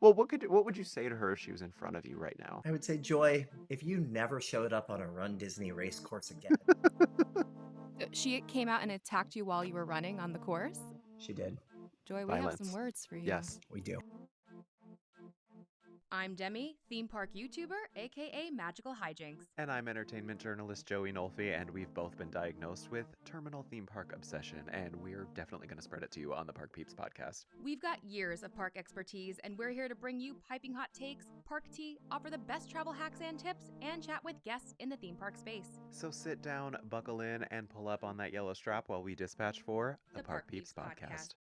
Well, what would you say to her if she was in front of you right now? I would say, Joy, if you never showed up on a Run Disney race course again, She came out and attacked you while you were running on the course? she did. Joy, we have some Violence. words for you. Yes. We do. I'm Demi, theme park YouTuber, aka Magical Hijinks. And I'm entertainment journalist Joey Nolfi, and we've both been diagnosed with terminal theme park obsession, and we're definitely going to spread it to you on the Park Peeps podcast. We've got years of park expertise, and we're here to bring you piping hot takes, park tea, offer the best travel hacks and tips, and chat with guests in the theme park space. So sit down, buckle in, and pull up on that yellow strap while we dispatch for the Park Peeps podcast.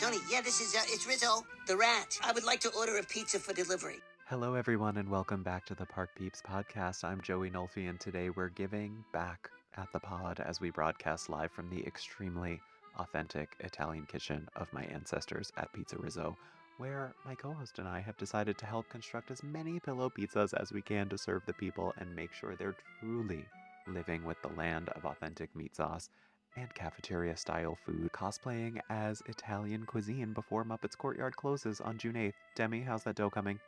Tony, yeah, this is, it's Rizzo, the rat. I would like to order a pizza for delivery. Hello, everyone, and welcome back to the Park Peeps podcast. I'm Joey Nolfi, and today we're giving back at the pod as we broadcast live from the extremely authentic Italian kitchen of my ancestors at Pizza Rizzo, where my co-host and I have decided to help construct as many pillow pizzas as we can to serve the people and make sure they're truly living with the land of authentic meat sauce and cafeteria-style food, cosplaying as Italian cuisine before Muppets Courtyard closes on June 8th. Demi, how's that dough coming?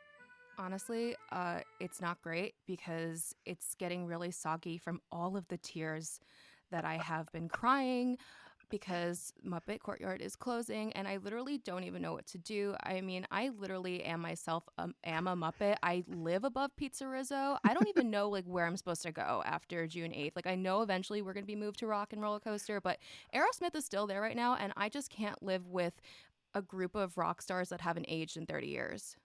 Honestly, it's not great because it's getting really soggy from all of the tears that I have been crying because Muppet Courtyard is closing, and I literally don't even know what to do. I mean, I literally am myself am a Muppet. I live above Pizza Rizzo. I don't even know like where I'm supposed to go after June 8th. Like I know eventually we're going to be moved to Rock and Roller Coaster, but Aerosmith is still there right now, and I just can't live with a group of rock stars that haven't aged in 30 years.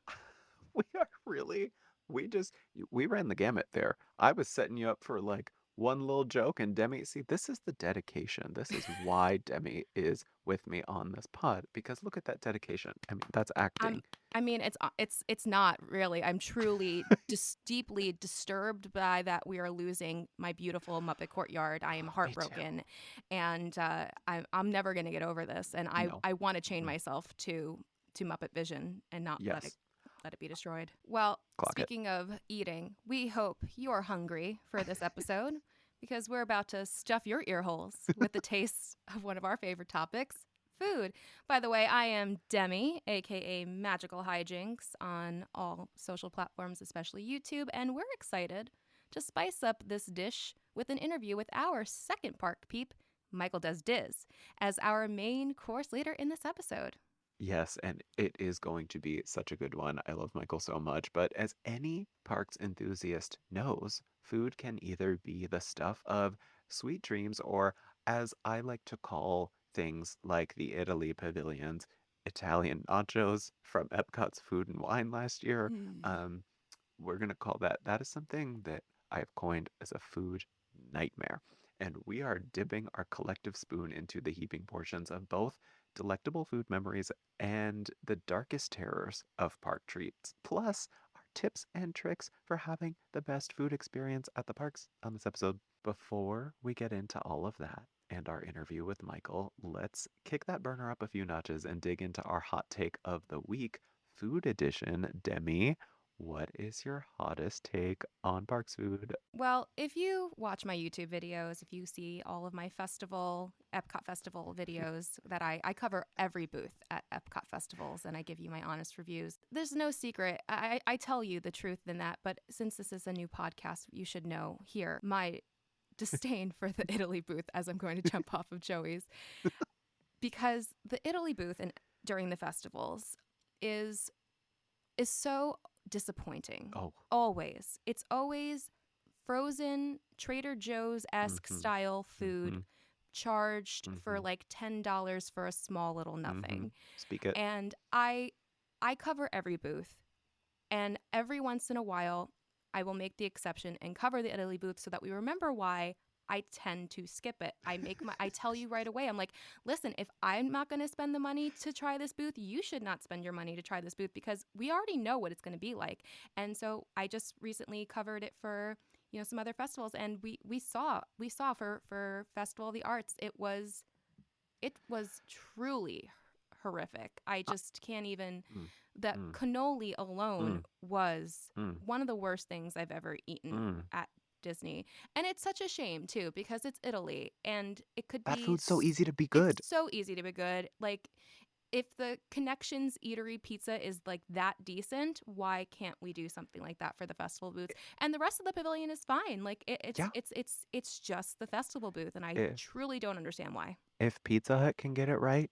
We are really, we ran the gamut there. I was setting you up for like one little joke, and Demi, see, this is the dedication. This is why Demi is with me on this pod, because look at that dedication. I mean, that's acting. I mean, it's not really. I'm truly just deeply disturbed by that we are losing my beautiful Muppet Courtyard. I am heartbroken, and I'm never gonna get over this. And No. I want to chain myself to Muppet Vision and not let Yes. it be destroyed. Well, Clock it. speaking of eating, we hope you're hungry for this episode because we're about to stuff your ear holes with the taste of one of our favorite topics, food. By the way, I am Demi, aka Magical Hijinks, on all social platforms, especially YouTube, and we're excited to spice up this dish with an interview with our second park peep, Michael Does Diz, as our main course leader in this episode. Yes, and it is going to be such a good one. I love Michael so much. But as any parks enthusiast knows, food can either be the stuff of sweet dreams or, as I like to call things like the Italy pavilions, Italian nachos from Epcot's Food and Wine last year. Um, we're going to call that is something that I have coined as a food nightmare. And we are dipping our collective spoon into the heaping portions of both delectable food memories and the darkest terrors of park treats, plus our tips and tricks for having the best food experience at the parks on this episode. Before we get into all of that and our interview with Michael, let's kick that burner up a few notches and dig into our hot take of the week, food edition. Demi, what is your hottest take on parks food? Well, if you watch my YouTube videos, if you see all of my Epcot Festival videos that I cover every booth at Epcot Festivals and I give you my honest reviews, there's no secret. I tell you the truth in that, but since this is a new podcast, you should know here my disdain for the Italy booth as I'm going to jump off of Joey's. Because the Italy booth during the festivals is so disappointing. Oh. Always. It's always frozen Trader Joe's-esque style food charged for like $10 for a small little nothing. Speak it. And I cover every booth, and every once in a while I will make the exception and cover the Italy booth so that we remember why I tend to skip it. I tell you right away, I'm like, listen, if I'm not going to spend the money to try this booth, you should not spend your money to try this booth because we already know what it's going to be like. And so I just recently covered it for, some other festivals, and we saw for Festival of the Arts, it was truly horrific. I just can't even, that cannoli alone was one of the worst things I've ever eaten at Disney. And it's such a shame too because it's Italy and it could That be food's so easy to be it's good. so easy to be good. Like if the Connections Eatery pizza is like that decent, why can't we do something like that for the festival booths? And the rest of the pavilion is fine. Like Yeah. it's just the festival booth, and I If truly don't understand why. if Pizza Hut can get it right,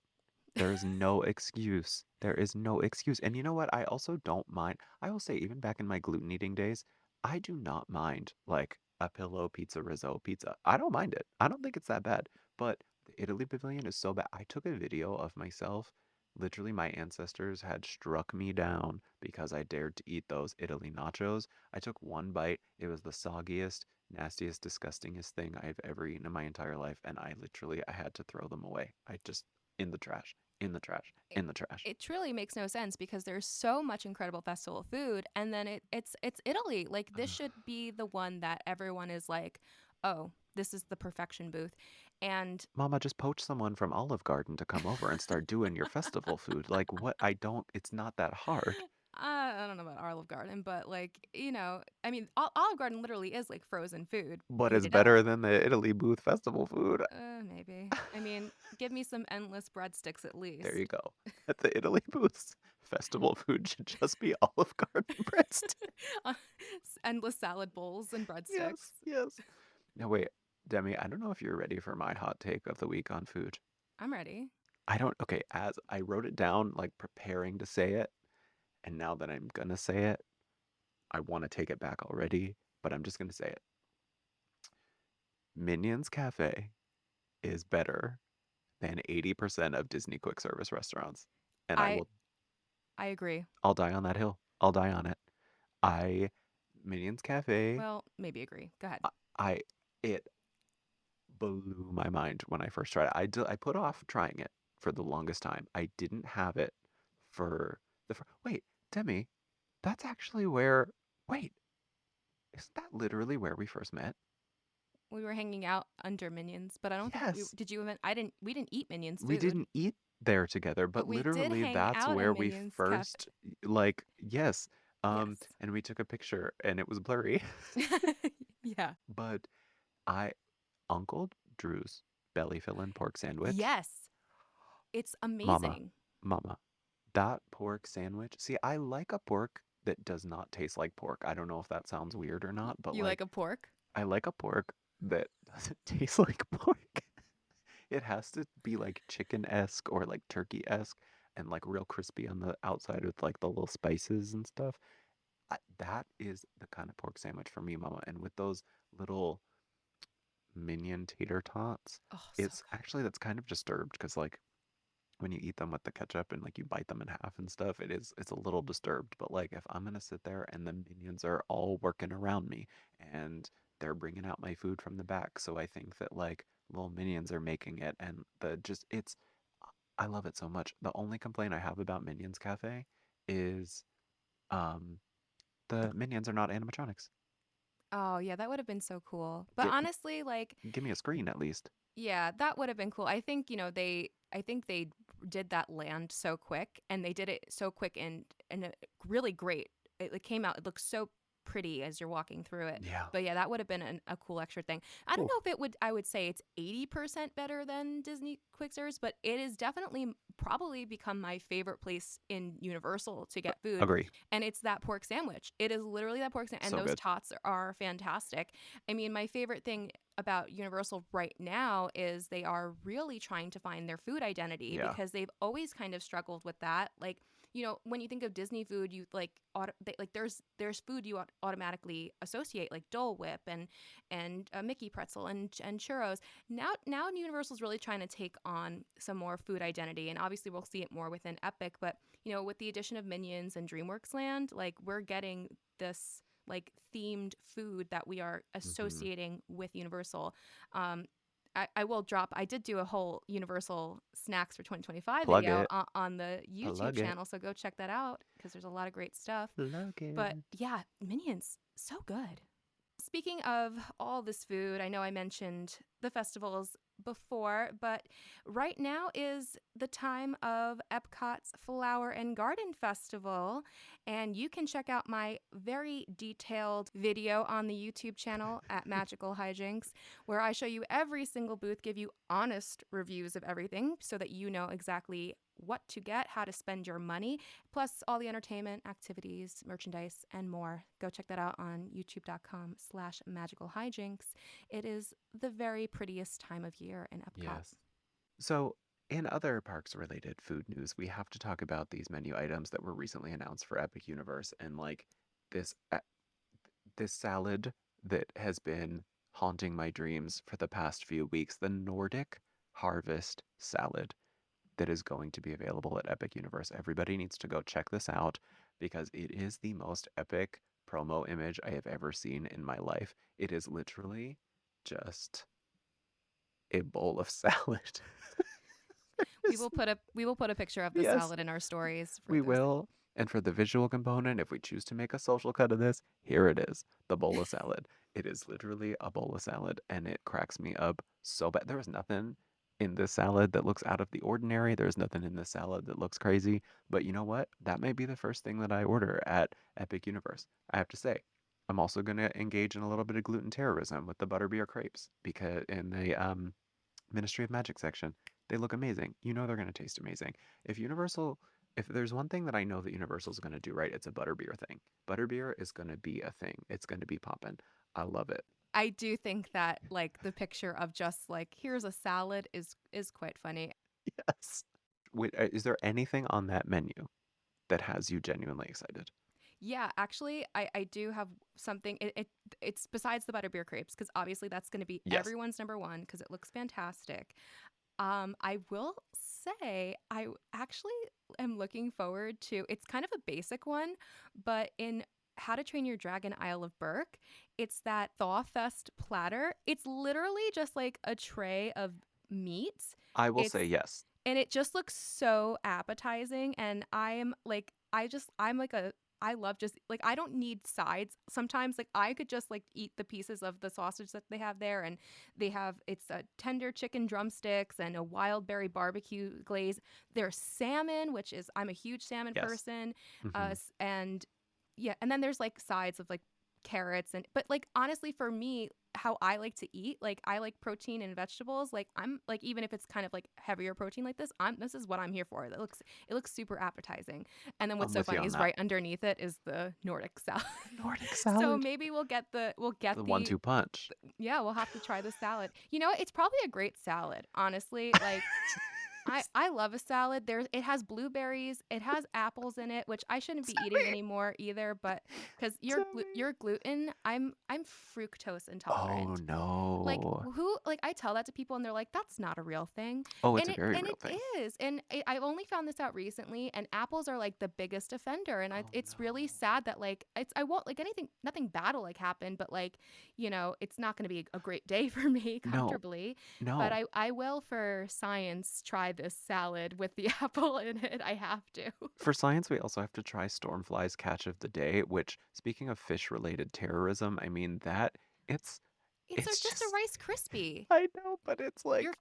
there's no excuse. There is no excuse. And you know what? I also don't mind. I will say, even back in my gluten eating days, I do not mind like a pillow pizza, risotto pizza. I don't mind it. I don't think it's that bad. But the Italy Pavilion is so bad. I took a video of myself. Literally, my ancestors had struck me down because I dared to eat those Italy nachos. I took one bite. It was the soggiest, nastiest, disgustingest thing I've ever eaten in my entire life. And I had to throw them away. I just, in the trash, in the trash, It, in the trash. it truly makes no sense because there's so much incredible festival food, and then it's Italy. Like this should be the one that everyone is like, oh, this is the perfection booth, and Mama, just poach someone from Olive Garden to come over and start doing your festival food. Like, what? It's not that hard. I don't know about Olive Garden, but like I mean, Olive Garden literally is like frozen food But it's heated up. better than the Italy booth festival food. Maybe. I mean, give me some endless breadsticks at There you least. go. At the Italy booths, festival food should just be Olive Garden breadsticks. Endless salad bowls and Yes, breadsticks. yes. Now, wait, Demi, I don't know if you're ready for my hot take of the week on food. I'm ready. I don't, okay, as I wrote it down, like preparing to say it, and now that I'm gonna say it, I want to take it back already, but I'm just gonna say it. Minions Cafe is better than 80% of Disney quick service restaurants. And I I agree. I'll die on that hill. I'll die on it. I, Minions Cafe, Well, maybe agree. Go ahead. I, it blew my mind when I first tried it. I put off trying it for the longest time. I didn't have it for wait, Demi, that's actually where, wait, isn't that literally where we first met? We were hanging out under Minions, but I don't think Yes. did you even I didn't we didn't eat Minions We food, didn't eat there together, but but we did literally hang that's out in where we Minions Cafe. first like yes. Yes. And we took a picture and it was blurry. Yeah. But I Uncle Drew's belly filling pork sandwich. Yes. It's Mama, amazing. mama, that pork sandwich. See, I like a pork that does not taste like pork. I don't know if that sounds weird or not, but You like like a pork? I like a pork that doesn't taste like pork. It has to be like chicken-esque or like turkey-esque and like real crispy on the outside with like the little spices and stuff. That is the kind of pork sandwich for me, mama. And with those little minion tater tots, Oh, so it's good. actually that's kind of disturbed because like when you eat them with the ketchup and like you bite them in half and stuff, it's a little disturbed. But like if I'm gonna sit there and the minions are all working around me and they're bringing out my food from the back, so I think that like little minions are making it and the just it's I love it so much. The only complaint I have about Minions Cafe is um the minions are not animatronics. Oh, yeah, that would have been so cool. But Get honestly, like, give me a screen at least. yeah, that would have been cool. I think, I think they did that land so quick and they did it so quick and really great. It came out, it looks so pretty as you're walking through it. Yeah. But yeah, that would have been a cool extra thing. I don't Ooh, know if I would say it's 80% better than Disney Quick Service, but it is definitely probably become my favorite place in Universal to get food. agree. And it's that pork sandwich. It is literally that pork sandwich. And So those good. tots are fantastic. I mean, my favorite thing about Universal right now is they are really trying to find their food identity Yeah. because they've always kind of struggled with that. Like, when you think of Disney food, you there's food you automatically associate like Dole Whip and Mickey pretzel and churros. Now Universal's really trying to take on some more food identity, and obviously we'll see it more within Epic. But with the addition of Minions and DreamWorks Land, like we're getting this like themed food that we are Hmm. associating with Universal. Um, I will drop. I did do a whole Universal Snacks for 2025 Plug video it. on the YouTube Plug it. channel, so go check that out because there's a lot of great stuff. Plug But it. yeah, Minions, so good. Speaking of all this food, I know I mentioned the festivals before, but right now is the time of Epcot's Flower and Garden Festival, and you can check out my very detailed video on the YouTube channel at Magical Hijinks, where I show you every single booth, give you honest reviews of everything so that you know exactly what to get, how to spend your money, plus all the entertainment, activities, merchandise, and more. Go check that out on youtube.com/magicalhijinks. It is the very prettiest time of year in Epcot. Yes. So, in other parks related food news, we have to talk about these menu items that were recently announced for Epic Universe and like this this salad that has been haunting my dreams for the past few weeks, the Nordic Harvest salad that is going to be available at Epic Universe. Everybody needs to go check this out because it is the most epic promo image I have ever seen in my life. It is literally just a bowl of salad. We will put a picture of the Yes, salad in our stories for we those. will. And for the visual component, if we choose to make a social cut of this, here it is, the bowl of salad. It is literally a bowl of salad, and it cracks me up so bad. There is nothing in this salad that looks out of the ordinary. There's nothing in this salad that looks crazy. But you know what? That may be the first thing that I order at Epic Universe. I have to say, I'm also going to engage in a little bit of gluten terrorism with the butterbeer crepes because in the Ministry of Magic section, they look amazing. You know they're going to taste amazing. If Universal, if there's one thing that I know that Universal's going to do right, it's a butterbeer thing. Butterbeer is going to be a thing. It's going to be poppin'. I love it. I do think that like the picture of just like here's a salad is quite funny. Yes. Wait, is there anything on that menu that has you genuinely excited? Yeah, actually, I do have something. It's besides the butterbeer crepes because obviously that's going to be Yes. everyone's number one because it looks fantastic. I will say I actually am looking forward to. It's kind of a basic one, but in How to Train Your Dragon Isle of Berk, it's that Thaw Fest platter. It's literally just like a tray of meat. I will It's say yes. and it just looks so appetizing and I'm like a I love just like I don't need sides. Sometimes like I could just like eat the pieces of the sausage that they have there and they have it's a tender chicken drumsticks and a wild berry barbecue glaze. There's salmon, which is I'm a huge salmon Yes. person. Hmm. And yeah, and then there's like sides of like carrots and but like honestly for me how I like to eat like I like protein and vegetables like I'm like even if it's kind of like heavier protein like this is what I'm here for. It looks super appetizing. And then what's I'm so with you funny on is that. right underneath it is the Nordic salad. Nordic So salad. maybe we'll get The the 1-2 punch. yeah, we'll have to try the salad. You know what? It's probably a great salad, honestly. Like I love a salad. It has blueberries, it has apples in it, which I shouldn't be eating Demi! anymore either, but because Demi! you're gluten, I'm fructose Oh intolerant. Like no. who like I tell that to people and they're like that's not a real thing. Oh, it's a very And real it thing. is. And I've only found this out recently and apples are like the biggest offender and Oh it's really no. sad that like it's I won't like anything nothing bad will like happen, but like it's not going to be a great day for me No, comfortably. But no. I will, for science, try this salad with the apple in it. I have to. For science, we also have to try Stormfly's catch of the day, which, speaking of fish-related terrorism, I mean that it's it's Just a just Rice Krispie. I know, but it's You're like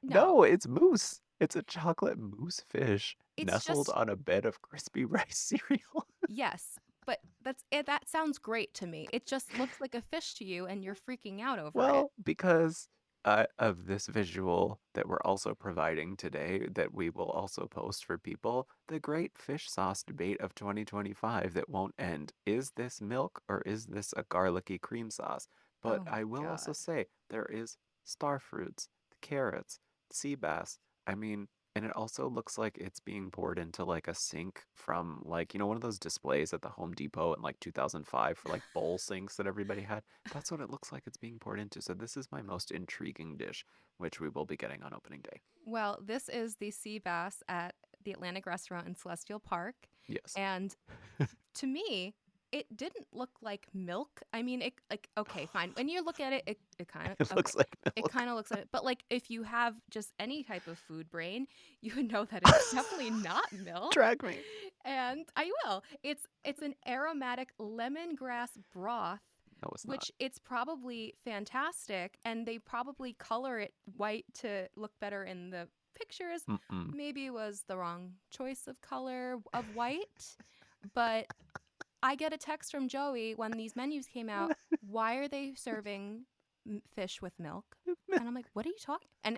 no. no, it's mousse. It's a chocolate mousse fish It's nestled just on a bed of crispy rice cereal. yes, but that sounds great to me. It just looks like a fish to you, and you're freaking out over it. Well, because of this visual that we're also providing today, that we will also post for people, the great fish sauce debate of 2025 that won't end. Is this milk or is this a garlicky cream sauce? But Oh I my will also god. say there is star fruits, carrots, sea bass. I mean, and it also looks like it's being poured into like a sink from like, one of those displays at the Home Depot in like 2005 for like bowl sinks that everybody had. That's what it looks like it's being poured into. So this is my most intriguing dish, which we will be getting on opening day. Well, this is the sea bass at the Atlantic Restaurant in Celestial Park, Yes. and to me, it didn't look like milk. I mean, it like okay, fine. When you look at it, it kind of It okay. looks like It milk. kind of looks like it, but like if you have just any type of food brain, you would know that it's definitely not milk. Drag me. And I will. It's an aromatic lemongrass broth No, it's not. which it's probably fantastic, and they probably color it white to look better in the pictures. Mm-mm. Maybe it was the wrong choice of color of white, but I get a text from Joey when these menus came out. Why are they serving fish with milk? And I'm like, what are you talking? And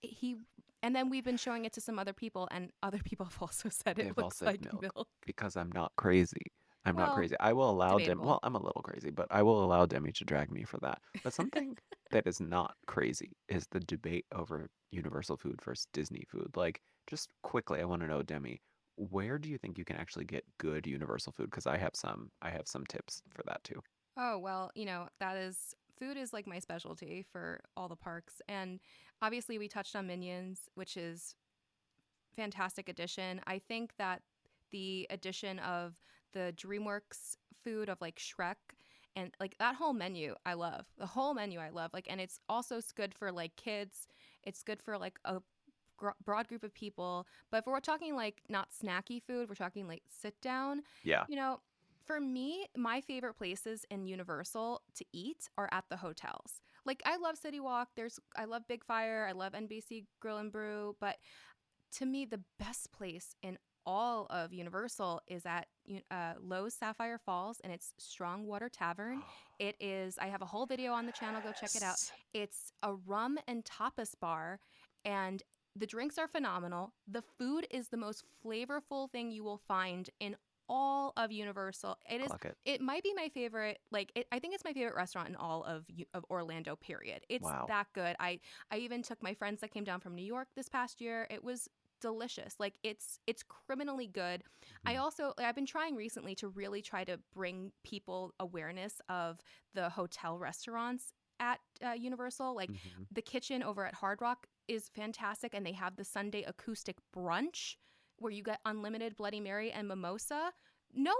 he, and then we've been showing it to some other people, and other people have also said it They've all looks said like milk milk. because I'm not crazy. I'm not Well, crazy. I will allow Demi. debatable. Well, I'm a little crazy, but I will allow Demi to drag me for that. But something that is not crazy is the debate over Universal food versus Disney food. Like, just quickly, I want to know, Demi, where do you think you can actually get good Universal food? Because I have some. I have some tips for that too. Oh, well, that is food is like my specialty for all the parks. And obviously we touched on Minions, which is fantastic addition. I think that the addition of the DreamWorks food of like Shrek and like that whole menu I love. The whole menu I love. Like, and it's also good for like kids. It's good for like a broad group of people. But if we're talking like not snacky food, we're talking like sit down, Yeah, you know, for me, my favorite places in Universal to eat are at the hotels. Like I love City Walk. I love Big Fire. I love NBC Grill and Brew. But to me, the best place in all of Universal is at Lowe's Sapphire Falls, and it's Strong Water Tavern. It is, I have a whole video on the channel, go check it out. yes. It's a rum and tapas bar, and the drinks are phenomenal. The food is the most flavorful thing you will find in all of Universal. Clock it. It might be my favorite, I think it's my favorite restaurant in all of Orlando, period. It's Wow. that good. I even took my friends that came down from New York this past year. It was delicious. Like it's criminally good. Mhm. I've been trying recently to really try to bring people awareness of the hotel restaurants at Universal. Like Mhm. the kitchen over at Hard Rock is fantastic, and they have the Sunday acoustic brunch where you get unlimited Bloody Mary and mimosa. No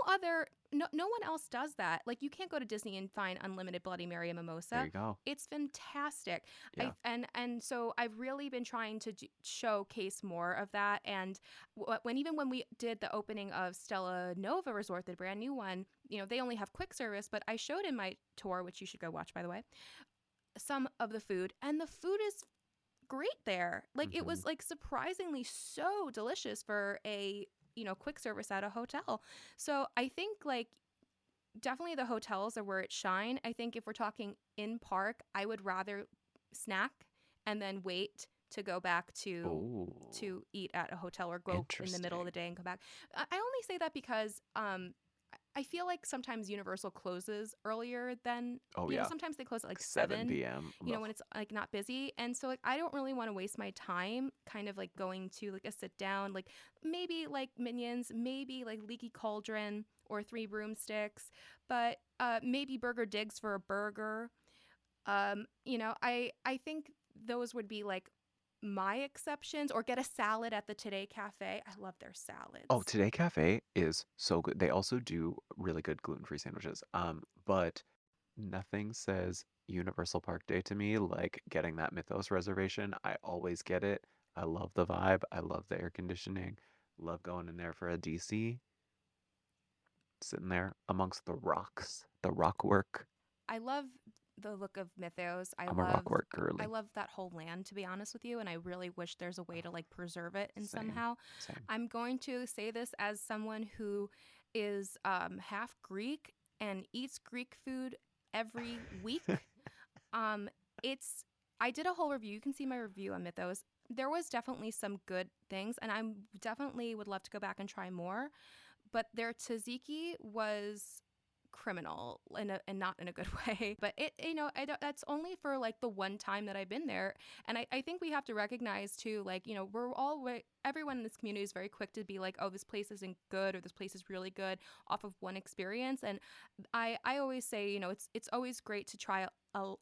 one else does that. Like you can't go to Disney and find unlimited Bloody Mary and There mimosa. you go. It's fantastic. Yeah. And so I've really been trying to showcase more of that. And when we did the opening of Stella Nova Resort, the brand new one, they only have quick service, but I showed in my tour, which you should go watch by the way, some of the food, and the food is great there. Like it Mhm. was like surprisingly so delicious for a quick service at a hotel. So I think like definitely the hotels are where it shine. I think if we're talking in park, I would rather snack and then wait to go back Oh, to eat at a hotel or go in the middle of interesting. the day and come back. I only say that because I feel like sometimes Universal closes earlier than, Oh yeah. sometimes they close at like 7 7, p.m. when Ugh. it's like not busy. And so like I don't really want to waste my time kind of like going to like a sit down, like maybe like Minions, maybe like Leaky Cauldron or Three Broomsticks, but maybe Burger Digs for a burger. I think those would be like my exceptions, or get a salad at the Today Cafe. I love their Oh, salads. Today Cafe is so good. They also do really good gluten-free sandwiches. But nothing says Universal Park Day to me like getting that Mythos reservation. I always get it. I love the vibe. I love the air conditioning. Love going in there for a DC, sitting there amongst the rocks, the rock work. I love the look of Mythos. I'm a rock work I girly. love that whole land, to be honest with you, and I really wish there's a way to like preserve it and Same, somehow. same. I'm going to say this as someone who is half Greek and eats Greek food every week. Um, it's I did a whole review. You can see my review on Mythos. There was definitely some good things, and I definitely would love to go back and try more. But their tzatziki was criminal and not in a good way. But that's only for like the one time that I've been there. And I think we have to recognize too, like, everyone in this community is very quick to be like, oh, this place isn't good or this place is really good off of one experience. And I always say, it's always great to try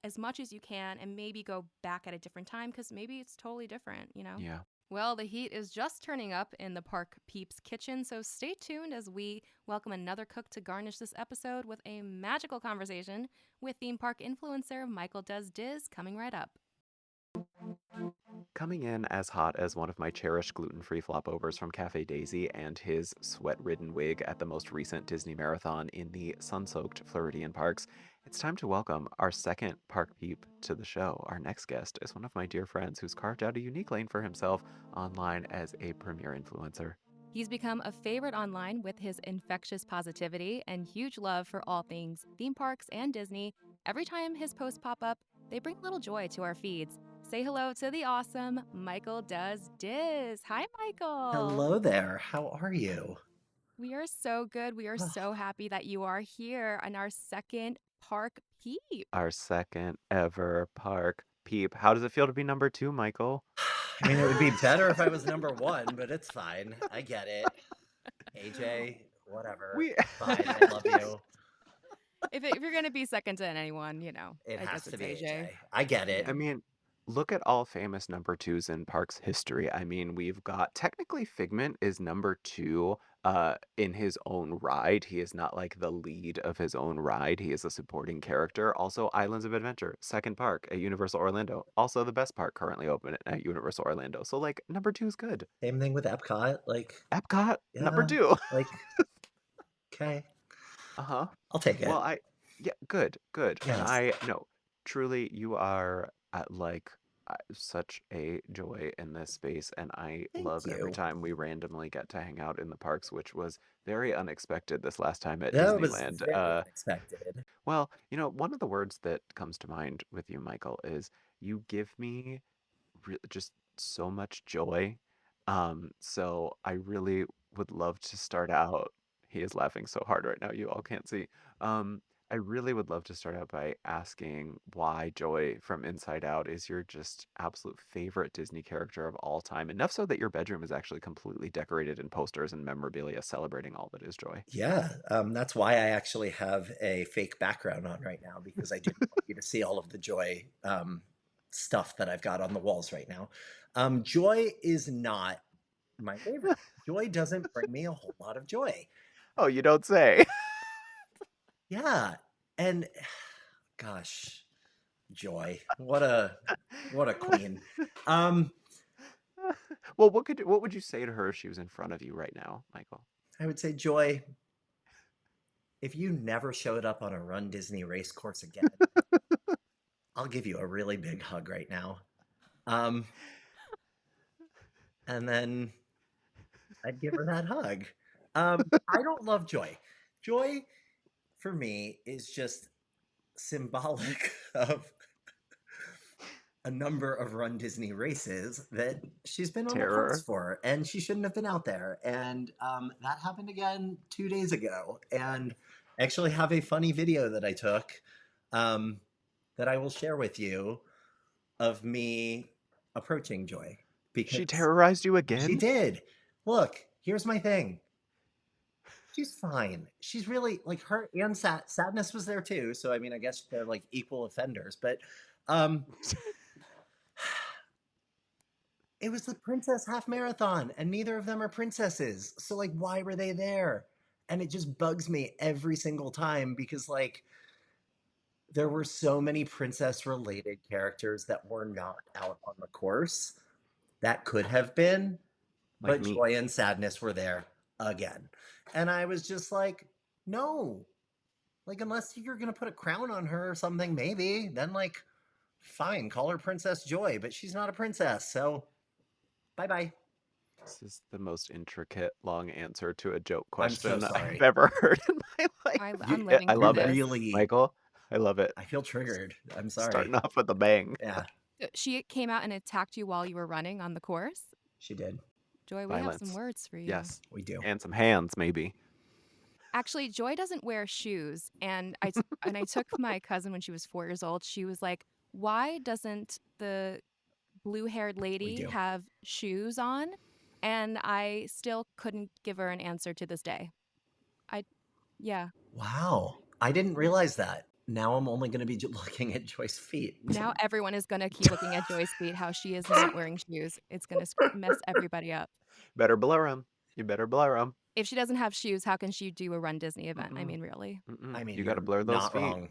as much as you can and maybe go back at a different time because maybe it's totally different. Yeah. Well, the heat is just turning up in the Park Peeps kitchen, so stay tuned as we welcome another cook to garnish this episode with a magical conversation with theme park influencer Michael Does Diz coming right up. Coming in as hot as one of my cherished gluten-free flopovers from Cafe Daisy and his sweat-ridden wig at the most recent Disney Marathon in the sun-soaked Floridian parks, It's time to welcome our second park peep to the show. Our next guest is one of my dear friends who's carved out a unique lane for himself online as a premier influencer. He's become a favorite online with his infectious positivity and huge love for all things theme parks and Disney. Every time his posts pop up, they bring a little joy to our feeds. Say hello to the awesome Michael Does Diz. Hi, Michael. Hello there. How are you? We are so good. We are so happy that you are here on our second park peep. Our second ever park peep. How does it feel to be number two, Michael? I mean, it would be better if I was number one, but it's fine. I get it. AJ, whatever. We Fine. I love you. If you're going to be second to anyone, It I has guess to it's be AJ. AJ. I get it. I mean, look at all famous number twos in Parks history. I mean, we've got technically Figment is number two in his own ride. He is not like the lead of his own ride. He is a supporting character. Also, Islands of Adventure, second park at Universal Orlando. Also the best park currently open at Universal Orlando. So like number two is good. Same thing with Epcot. Like, Epcot, number yeah, two. like, okay, Uh-huh. I'll take Well, it. yeah, good, good. And Yes. no, truly, you are like such a joy in this space, and I Thank love every you. time we randomly get to hang out in the parks, which was very unexpected this last time at That was Disneyland. very unexpected. Well, one of the words that comes to mind with you, Michael, is you give me just so much joy. So I really would love to start out. He is laughing so hard right now, you all can't see. Um, I really would love to start out by asking why Joy from Inside Out is your just absolute favorite Disney character of all time. Enough so that your bedroom is actually completely decorated in posters and memorabilia celebrating all that is Joy. Yeah, that's why I actually have a fake background on right now because I didn't want you to see all of the Joy stuff that I've got on the walls right now. Joy is not my favorite. Joy doesn't bring me a whole lot of joy. Oh, you don't say. Yeah, and gosh, Joy, what a queen. Um, Well, what would you say to her if she was in front of you right now, Michael? I would say, Joy, if you never showed up on a Run Disney race course again, I'll give you a really big hug right now. Um, and then I'd give her that hug. I don't love Joy. Joy, for me, is just symbolic of a number of Run Disney races that she's been on the course Terror. for, and she shouldn't have been out there. And that happened again 2 days ago. And I actually have a funny video that I took that I will share with you of me approaching Joy because She terrorized you she again? did. Look, here's my thing. She's fine. She's really like her and Sadness was there too. So I mean, I guess they're like equal offenders. But it was the Princess Half Marathon, and neither of them are princesses. So like, why were they there? And it just bugs me every single time because like there were so many princess related characters that were not out on the course that could have been, Like but me. Joy and Sadness were there again. And I was just like, no. Like, unless you're going to put a crown on her or something, maybe, then, like, fine, call her Princess Joy, but she's not a princess, so bye bye. This is the most intricate, long answer to a joke I'm so question sorry. I've ever heard in my life. I'm living I through love this. it. Really, Michael, I love it. I feel triggered. I'm sorry. Starting off with a bang. Yeah, She came out and attacked you while you were running on the course. she did. Joy, we have Violence. some words for you. Yes. We do. And some hands, maybe. Actually, Joy doesn't wear shoes, and I took my cousin when she was 4 years old. She was like, "Why doesn't the blue-haired lady do. have shoes on?" And I still couldn't give her an answer to this day. Yeah. Wow. I didn't realize that. Now I'm only going to be looking at Joy's feet. Now everyone is gonna keep looking at Joy's feet, how she is not wearing shoes. It's gonna mess everybody up. Better blur them. You better blur them. If she doesn't have shoes, how can she do a Run Disney event? I mean, really. I mean, you got to you're blur those not feet. wrong.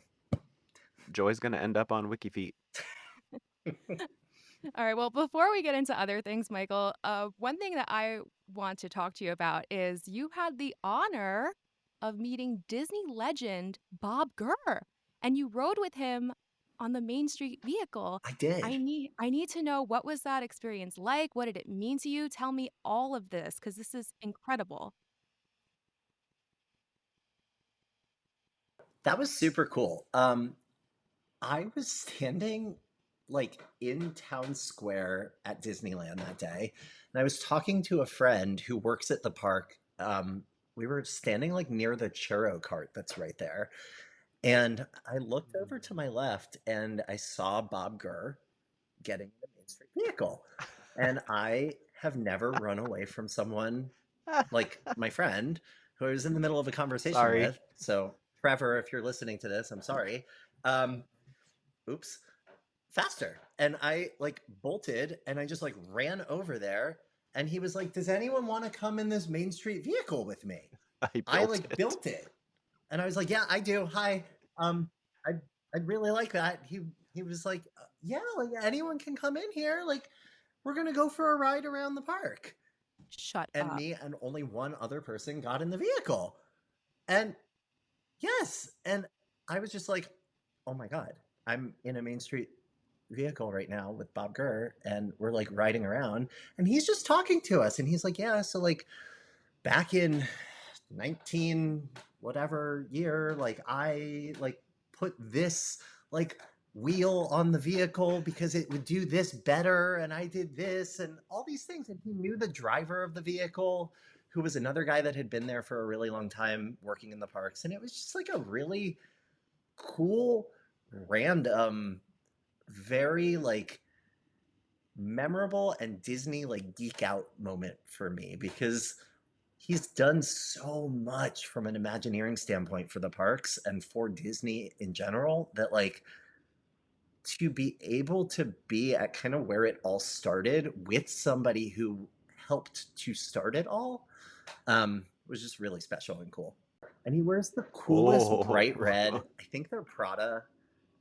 Joy's going to end up on Wiki Feet. All right. Well, before we get into other things, Michael, one thing that I want to talk to you about is you had the honor of meeting Disney legend Bob Gurr. and you rode with him on the Main Street vehicle. I did. I need to know, what was that experience like? What did it mean to you? Tell me all of this, because this is incredible. That was super cool. I was standing like in town square at Disneyland that day, and I was talking to a friend who works at the park. We were standing like near the churro cart that's right there, and I looked over to my left and I saw Bob Gurr getting in the Main Street vehicle, and I have never run away from someone like my friend who I was in the middle of a conversation Sorry. with. So Trevor, if you're listening to this, I'm sorry. Oops, faster. And I like bolted and I just like ran over there. And he was like, "Does anyone want to come in this Main Street vehicle with me?" I like built it. And I was like, "Yeah, I do. Hi. I'd really like that." He was like, "Yeah, like anyone can come in here. Like, we're gonna go for a ride around the park." Shut And up. me and only one other person got in the vehicle. And yes, and I was just like, "Oh my God, I'm in a Main Street vehicle right now with Bob Gurr, and we're like riding around, and he's just talking to us, and he's like, yeah, so like back in 19 whatever year, like I like put this like wheel on the vehicle because it would do this better, and I did this and all these things." And he knew the driver of the vehicle, who was another guy that had been there for a really long time working in the parks, and it was just like a really cool, random, very like memorable and Disney like geek out moment for me, because he's done so much from an Imagineering standpoint for the parks and for Disney in general, that like to be able to be at kind of where it all started with somebody who helped to start it all was just really special and cool. And he wears the coolest bright red, I think they're Prada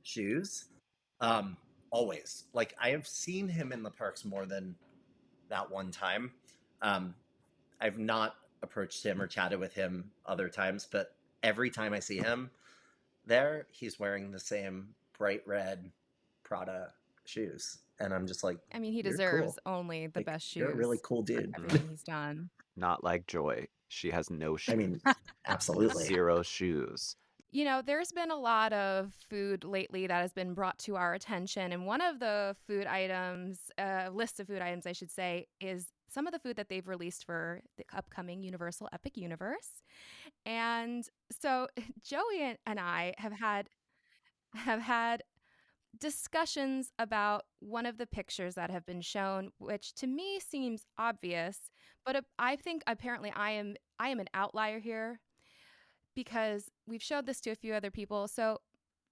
shoes. Always. Like I have seen him in the parks more than that one time. I've not approached him or chatted with him other times, but every time I see him there, he's wearing the same bright red Prada shoes. And I'm just like, I mean, he "You're deserves cool. only the Like, best shoes you're a really cool for dude." everything he's done. Not like Joy. She has no shoes. I mean, absolutely. Zero shoes. You know, there's been a lot of food lately that has been brought to our attention. And one of the food items, list of food items, I should say, is some of the food that they've released for the upcoming Universal Epic Universe. And so Joey and I have had discussions about one of the pictures that have been shown, which to me seems obvious, but I think apparently I am an outlier here, because we've showed this to a few other people. So,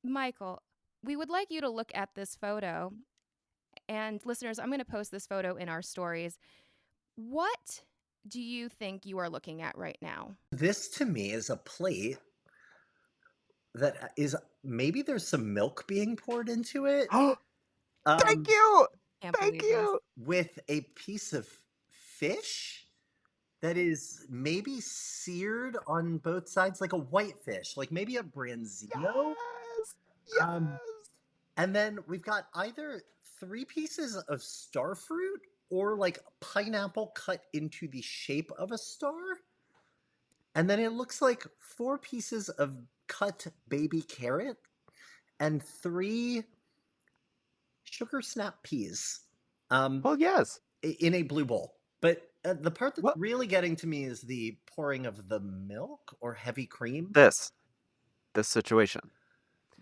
Michael, we would like you to look at this photo. And listeners, I'm going to post this photo in our stories. What do you think you are looking at right now? This to me is a plate that is, maybe there's some milk being poured into it. Thank you. Can't Thank believe this. you. With a piece of fish that is maybe seared on both sides, like a white fish, like maybe a branzino. Yes. Yes. And then we've got either 3 pieces of star fruit or like pineapple cut into the shape of a star. And then it looks like 4 pieces of cut baby carrot and 3 sugar snap peas. Well, yes. In a blue bowl. But the part that's What? really getting to me is the pouring of the milk or heavy cream. This situation.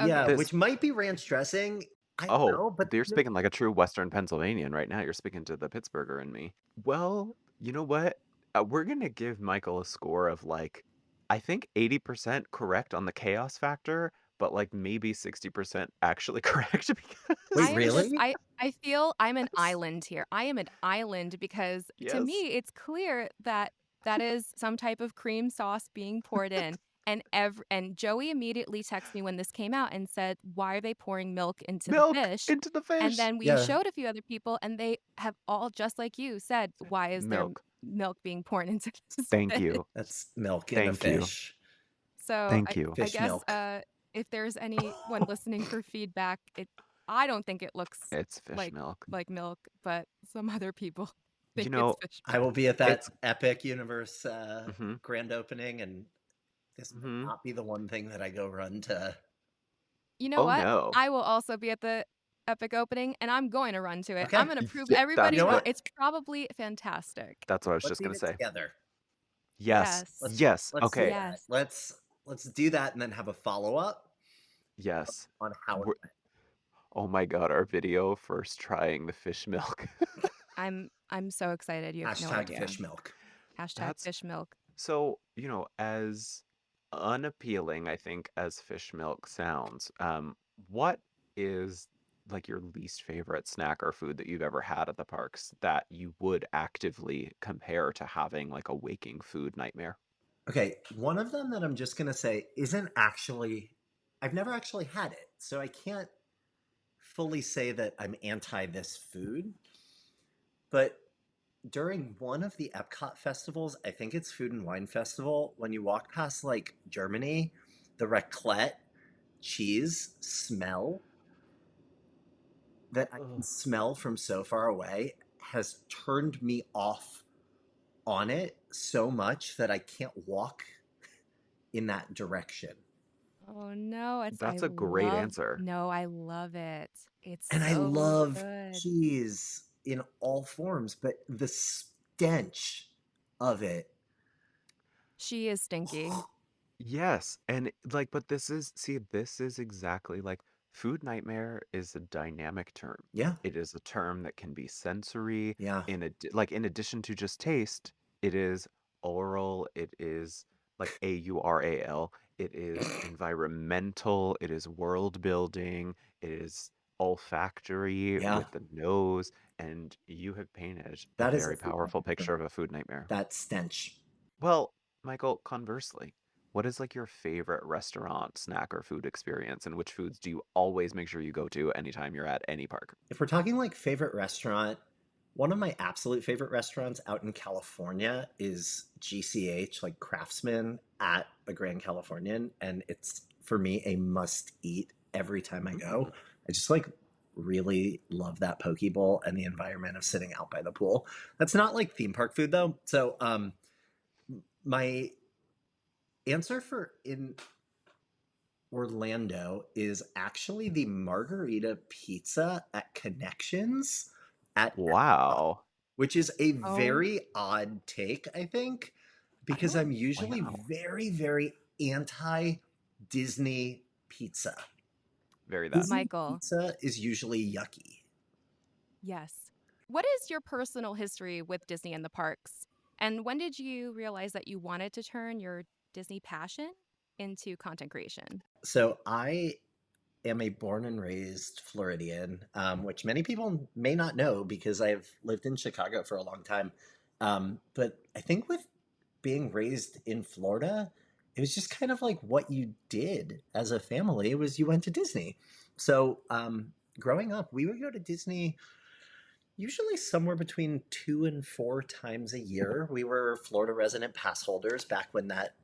Yeah, Okay. which might be ranch dressing. I don't know, but you're speaking like a true Western Pennsylvanian right now. You're speaking to the Pittsburgher in me. Well, you know what? We're going to give Michael a score of like, I think 80% correct on the chaos factor, but like maybe 60% actually correct. Because Wait, really? I feel I'm an island here. I am an island because to Yes. me it's clear that that is some type of cream sauce being poured in. And Joey immediately texted me when this came out and said, "Why are they pouring milk into the fish?" into the fish. And then we Yeah. showed a few other people, and they have all, just like you said, "Why is there Milk. milk being poured into this Thank fish?" you. That's milk in a Thank you. fish. So Thank you. I Fish guess milk. if there's anyone listening for feedback, I don't think it looks It's fish like milk. milk, but some other people You think it's know, fish I milk. will be at that it's Epic Universe hmm grand opening, and this may hmm not be the one thing that I go run to. You know Oh what? no. I will also be at the Epic opening, and I'm going to run to it. I'm Okay, gonna prove Yeah, you everybody that's know wrong. what what? It's probably fantastic. that's what I was Let's just eat gonna it say. together. Yes. Yes. Let's Yes. let's do Okay. that. Yes. Let's do that, and then have a follow up Yes. on how it We're, went. oh my God, our video first trying the fish milk. I'm so excited. You have no Hashtag idea. fish milk. Hashtag That's fish milk. so, as unappealing, I think, as fish milk sounds, what is like your least favorite snack or food that you've ever had at the parks that you would actively compare to having like a waking food nightmare? Okay, one of them that I'm just gonna say isn't actually. I've never actually had it, so I can't fully say that I'm anti this food. But during one of the Epcot festivals, I think it's Food and Wine Festival, when you walk past like Germany, the raclette cheese smell that I can Ugh. smell from so far away has turned me off on it so much that I can't walk in that direction. Oh no, I That's a great love answer. no, I love it. It's And I so love good. cheese in all forms, but the stench of it. She is stinky. Yes, and like, but this is exactly like food nightmare is a dynamic term. Yeah, It is a term that can be sensory yeah, like in addition to just taste, it is oral, it is like AURAL, it is environmental, it is world building, it is olfactory yeah. with the nose, and you have painted a That is a very food powerful nightmare. picture of a food nightmare. That stench. Well, Michael, conversely, what is like your favorite restaurant, snack, or food experience, and which foods do you always make sure you go to anytime you're at any park? If we're talking like favorite restaurant, one of my absolute favorite restaurants out in California is GCH, like Craftsman at the Grand Californian. And it's for me a must eat every time I go. Mm, I just like really love that poke bowl and the environment of sitting out by the pool. That's not like theme park food though. So my answer for in Orlando is actually the margarita pizza at Connections at Epcot, wow. which is a Oh, very odd take, I think, I because don't, I'm usually wow. very, very anti Disney pizza. Very that. Disney Michael. pizza is usually yucky. Yes. What is your personal history with Disney and the parks? And when did you realize that you wanted to turn your Disney passion into content creation? So I am a born and raised Floridian, which many people may not know because I've lived in Chicago for a long time. But I think with being raised in Florida, it was just kind of like what you did as a family was you went to Disney. So growing up, we would go to Disney usually somewhere between 2 and 4 times a year. We were Florida resident pass holders back when that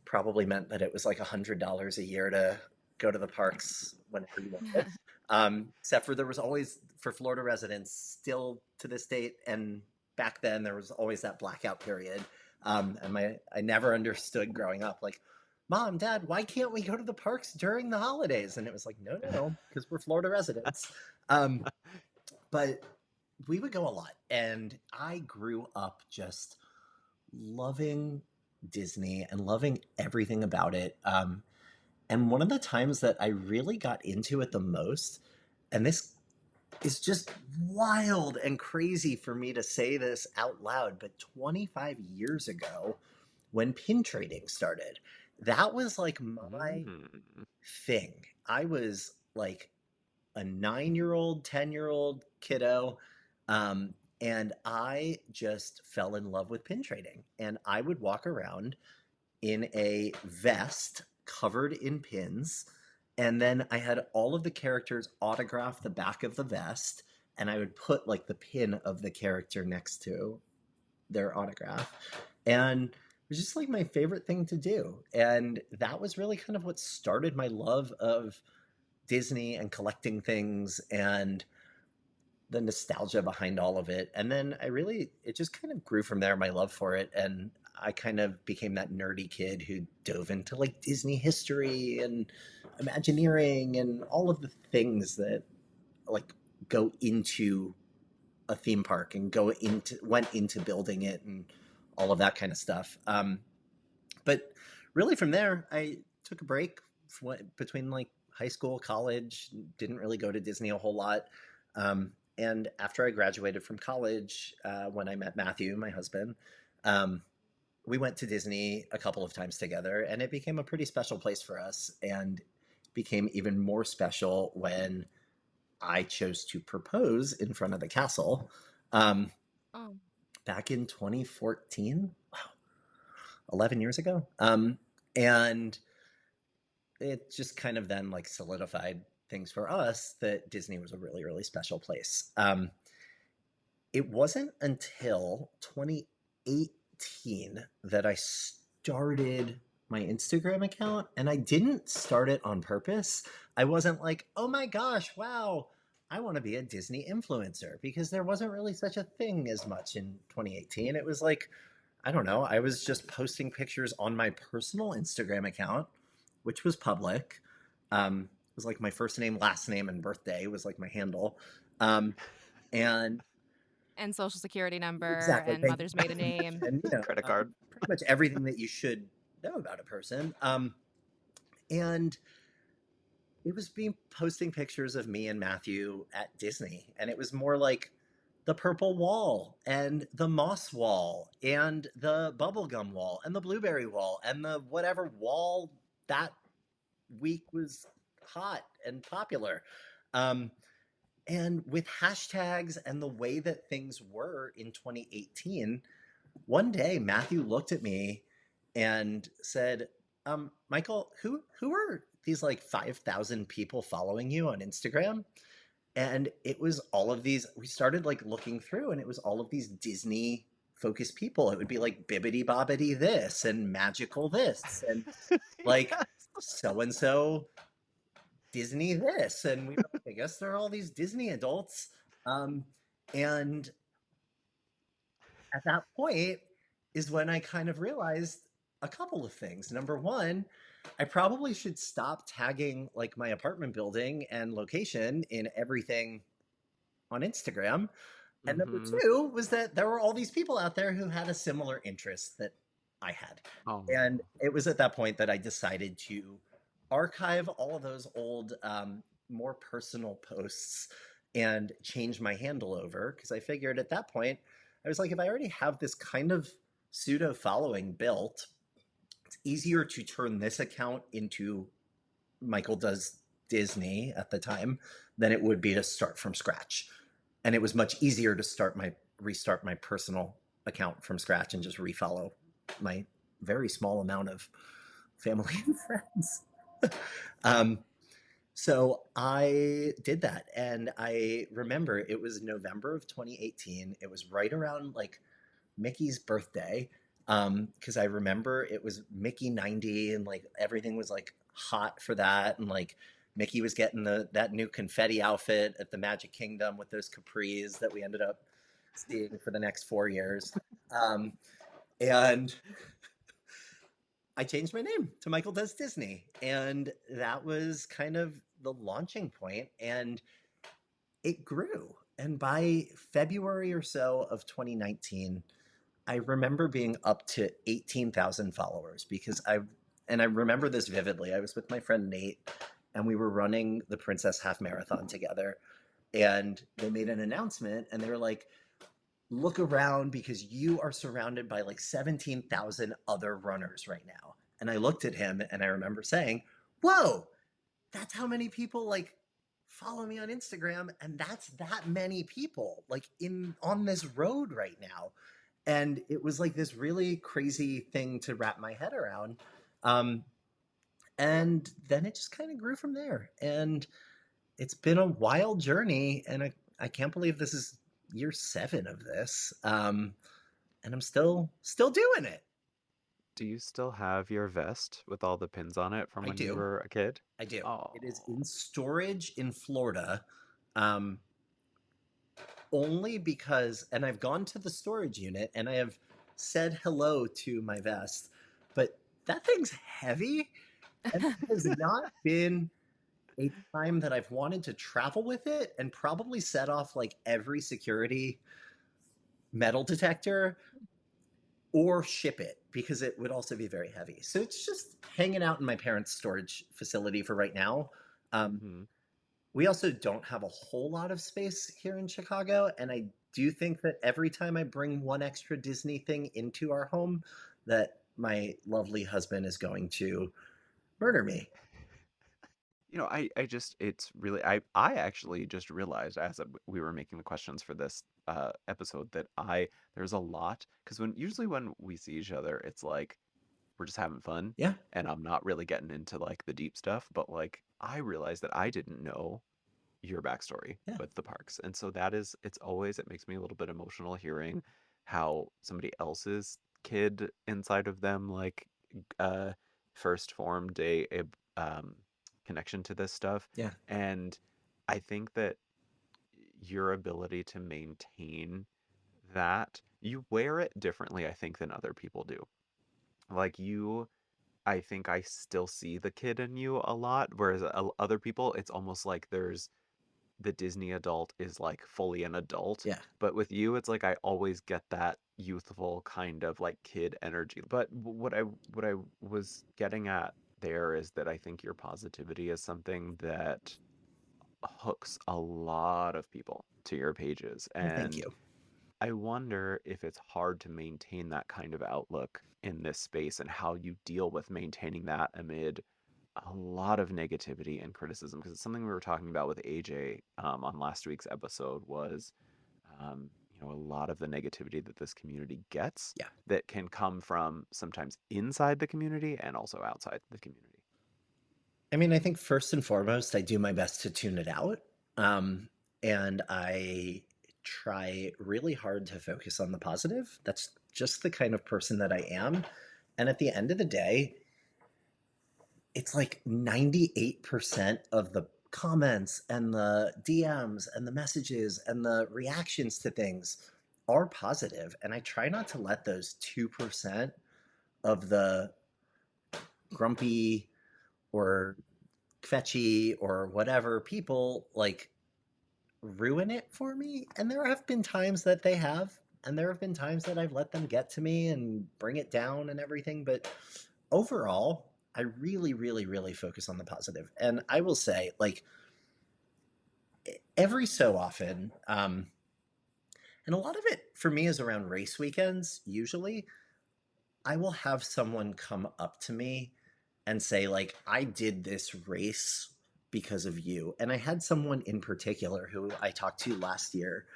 probably meant that it was like $100 a year to go to the parks whenever you wanted. Except for there was always for Florida residents still to this date, and back then there was always that blackout period. I never understood growing up like, Mom, Dad, why can't we go to the parks during the holidays? And it was like, no, no, no, because we're Florida residents. Um, but we would go a lot, and I grew up just loving Disney and loving everything about it. And one of the times that I really got into it the most, and this is just wild and crazy for me to say this out loud, but 25 years ago, when pin trading started, that was like my Mm. thing. I was like a 9 year old, 10-year old kiddo. And I just fell in love with pin trading. And I would walk around in a vest covered in pins. And then I had all of the characters autograph the back of the vest. And I would put like the pin of the character next to their autograph. And was just like my favorite thing to do. And that was really kind of what started my love of Disney and collecting things and the nostalgia behind all of it. And then it just kind of grew from there, my love for it. And I kind of became that nerdy kid who dove into like Disney history and Imagineering and all of the things that like go into a theme park and went into building it and all of that kind of stuff. But really from there, I took a break between like high school, college, didn't really go to Disney a whole lot. And after I graduated from college, when I met Matthew, my husband, um, we went to Disney a couple of times together, and it became a pretty special place for us. And became even more special when I chose to propose in front of the castle um, Oh, back in 2014. Wow, 11 years ago. And it just kind of then like solidified things for us that Disney was a really, really special place. It wasn't until 2018 that I started my Instagram account, and I didn't start it on purpose. I wasn't like, oh my gosh, wow, I want to be a Disney influencer, because there wasn't really such a thing as much in 2018. It was like, I don't know, I was just posting pictures on my personal Instagram account, which was public. It was like my first name, last name, and birthday was like my handle. Um, and and social security number exactly, and thank you. mother's maiden name. And Credit card. pretty much everything that you should know about a person. And it was me posting pictures of me and Matthew at Disney, and it was more like the purple wall and the moss wall and the bubblegum wall and the blueberry wall and the whatever wall that week was hot and popular. Um, and with hashtags and the way that things were in 2018, one day Matthew looked at me and said, Michael, who are these like 5,000 people following you on Instagram? And it was all of these, we started like looking through, and it was all of these Disney focused people. It would be like Bibbidi Bobbidi this and Magical this and like Yes. so and so Disney this. And we were like, I guess there are all these Disney adults. And at that point is when I kind of realized a couple of things. Number one, I probably should stop tagging like my apartment building and location in everything on Instagram. And number Mm-hmm. two was that there were all these people out there who had a similar interest that I had. Oh. And it was at that point that I decided to archive all of those old, more personal posts and change my handle over, because I figured at that point, I was like, if I already have this kind of pseudo following built, it's easier to turn this account into Michael Does Disney at the time than it would be to start from scratch. And it was much easier to restart my personal account from scratch and just refollow my very small amount of family and friends. um, so I did that, and I remember it was November of 2018. It was right around like Mickey's birthday, because I remember it was Mickey 90, and like everything was like hot for that, and like Mickey was getting that new confetti outfit at the Magic Kingdom with those capris that we ended up seeing for the next 4 years. And I changed my name to Michael Does Disney, and that was kind of the launching point, and it grew. And by February or so of 2019, I remember being up to 18,000 followers, because I remember this vividly. I was with my friend Nate, and we were running the Princess Half Marathon together, and they made an announcement, and they were like, look around, because you are surrounded by like 17,000 other runners right now. And I looked at him, and I remember saying, whoa, that's how many people like follow me on Instagram, and that's that many people like on this road right now. And it was like this really crazy thing to wrap my head around. And then it just kind of grew from there. And it's been a wild journey, and I can't believe this is year 7 of this. And I'm still doing it. Do you still have your vest with all the pins on it from I when you do. were a kid? I do. It is Oh. in storage in Florida. Um, Only because, and I've gone to the storage unit and I have said hello to my vest, but that thing's heavy and it has not been a time that I've wanted to travel with it and probably set off like every security metal detector or ship it because it would also be very heavy. So it's just hanging out in my parents' storage facility for right now. Um, Hmm. we also don't have a whole lot of space here in Chicago, and I do think that every time I bring one extra Disney thing into our home, that my lovely husband is going to murder me. I just it's really I actually just realized as we were making the questions for this episode that there's a lot because when we see each other, it's like we're just having fun Yeah, and I'm not really getting into like the deep stuff, but like I realized that I didn't know your backstory yeah, with the parks. And so it makes me a little bit emotional hearing how somebody else's kid inside of them like uh first formed a connection to this stuff. yeah. And I think that your ability to maintain that you wear it differently, I think, than other people do. Like I think I still see the kid in you a lot, whereas other people, it's almost like there's the Disney adult is like fully an adult. Yeah, But with you, it's like I always get that youthful kind of like kid energy. But what I was getting at there is that I think your positivity is something that hooks a lot of people to your pages. well, thank And you. I wonder if it's hard to maintain that kind of outlook in this space and how you deal with maintaining that amid a lot of negativity and criticism because it's something we were talking about with AJ on last week's episode was a lot of the negativity that this community gets Yeah. that can come from sometimes inside the community and also outside the community. I mean, I think first and foremost, I do my best to tune it out. Um, and I try really hard to focus on the positive. That's just the kind of person that I am. And at the end of the day, it's like 98% of the comments and the DMs and the messages and the reactions to things are positive. And I try not to let those 2% of the grumpy or fetchy or whatever people like ruin it for me. And there have been times that they have, and there have been times that I've let them get to me and bring it down and everything. But overall, I really, really, really focus on the positive. And I will say, like, every so often, and a lot of it for me is around race weekends, usually, I will have someone come up to me and say, like, I did this race because of you. And I had someone in particular who I talked to last year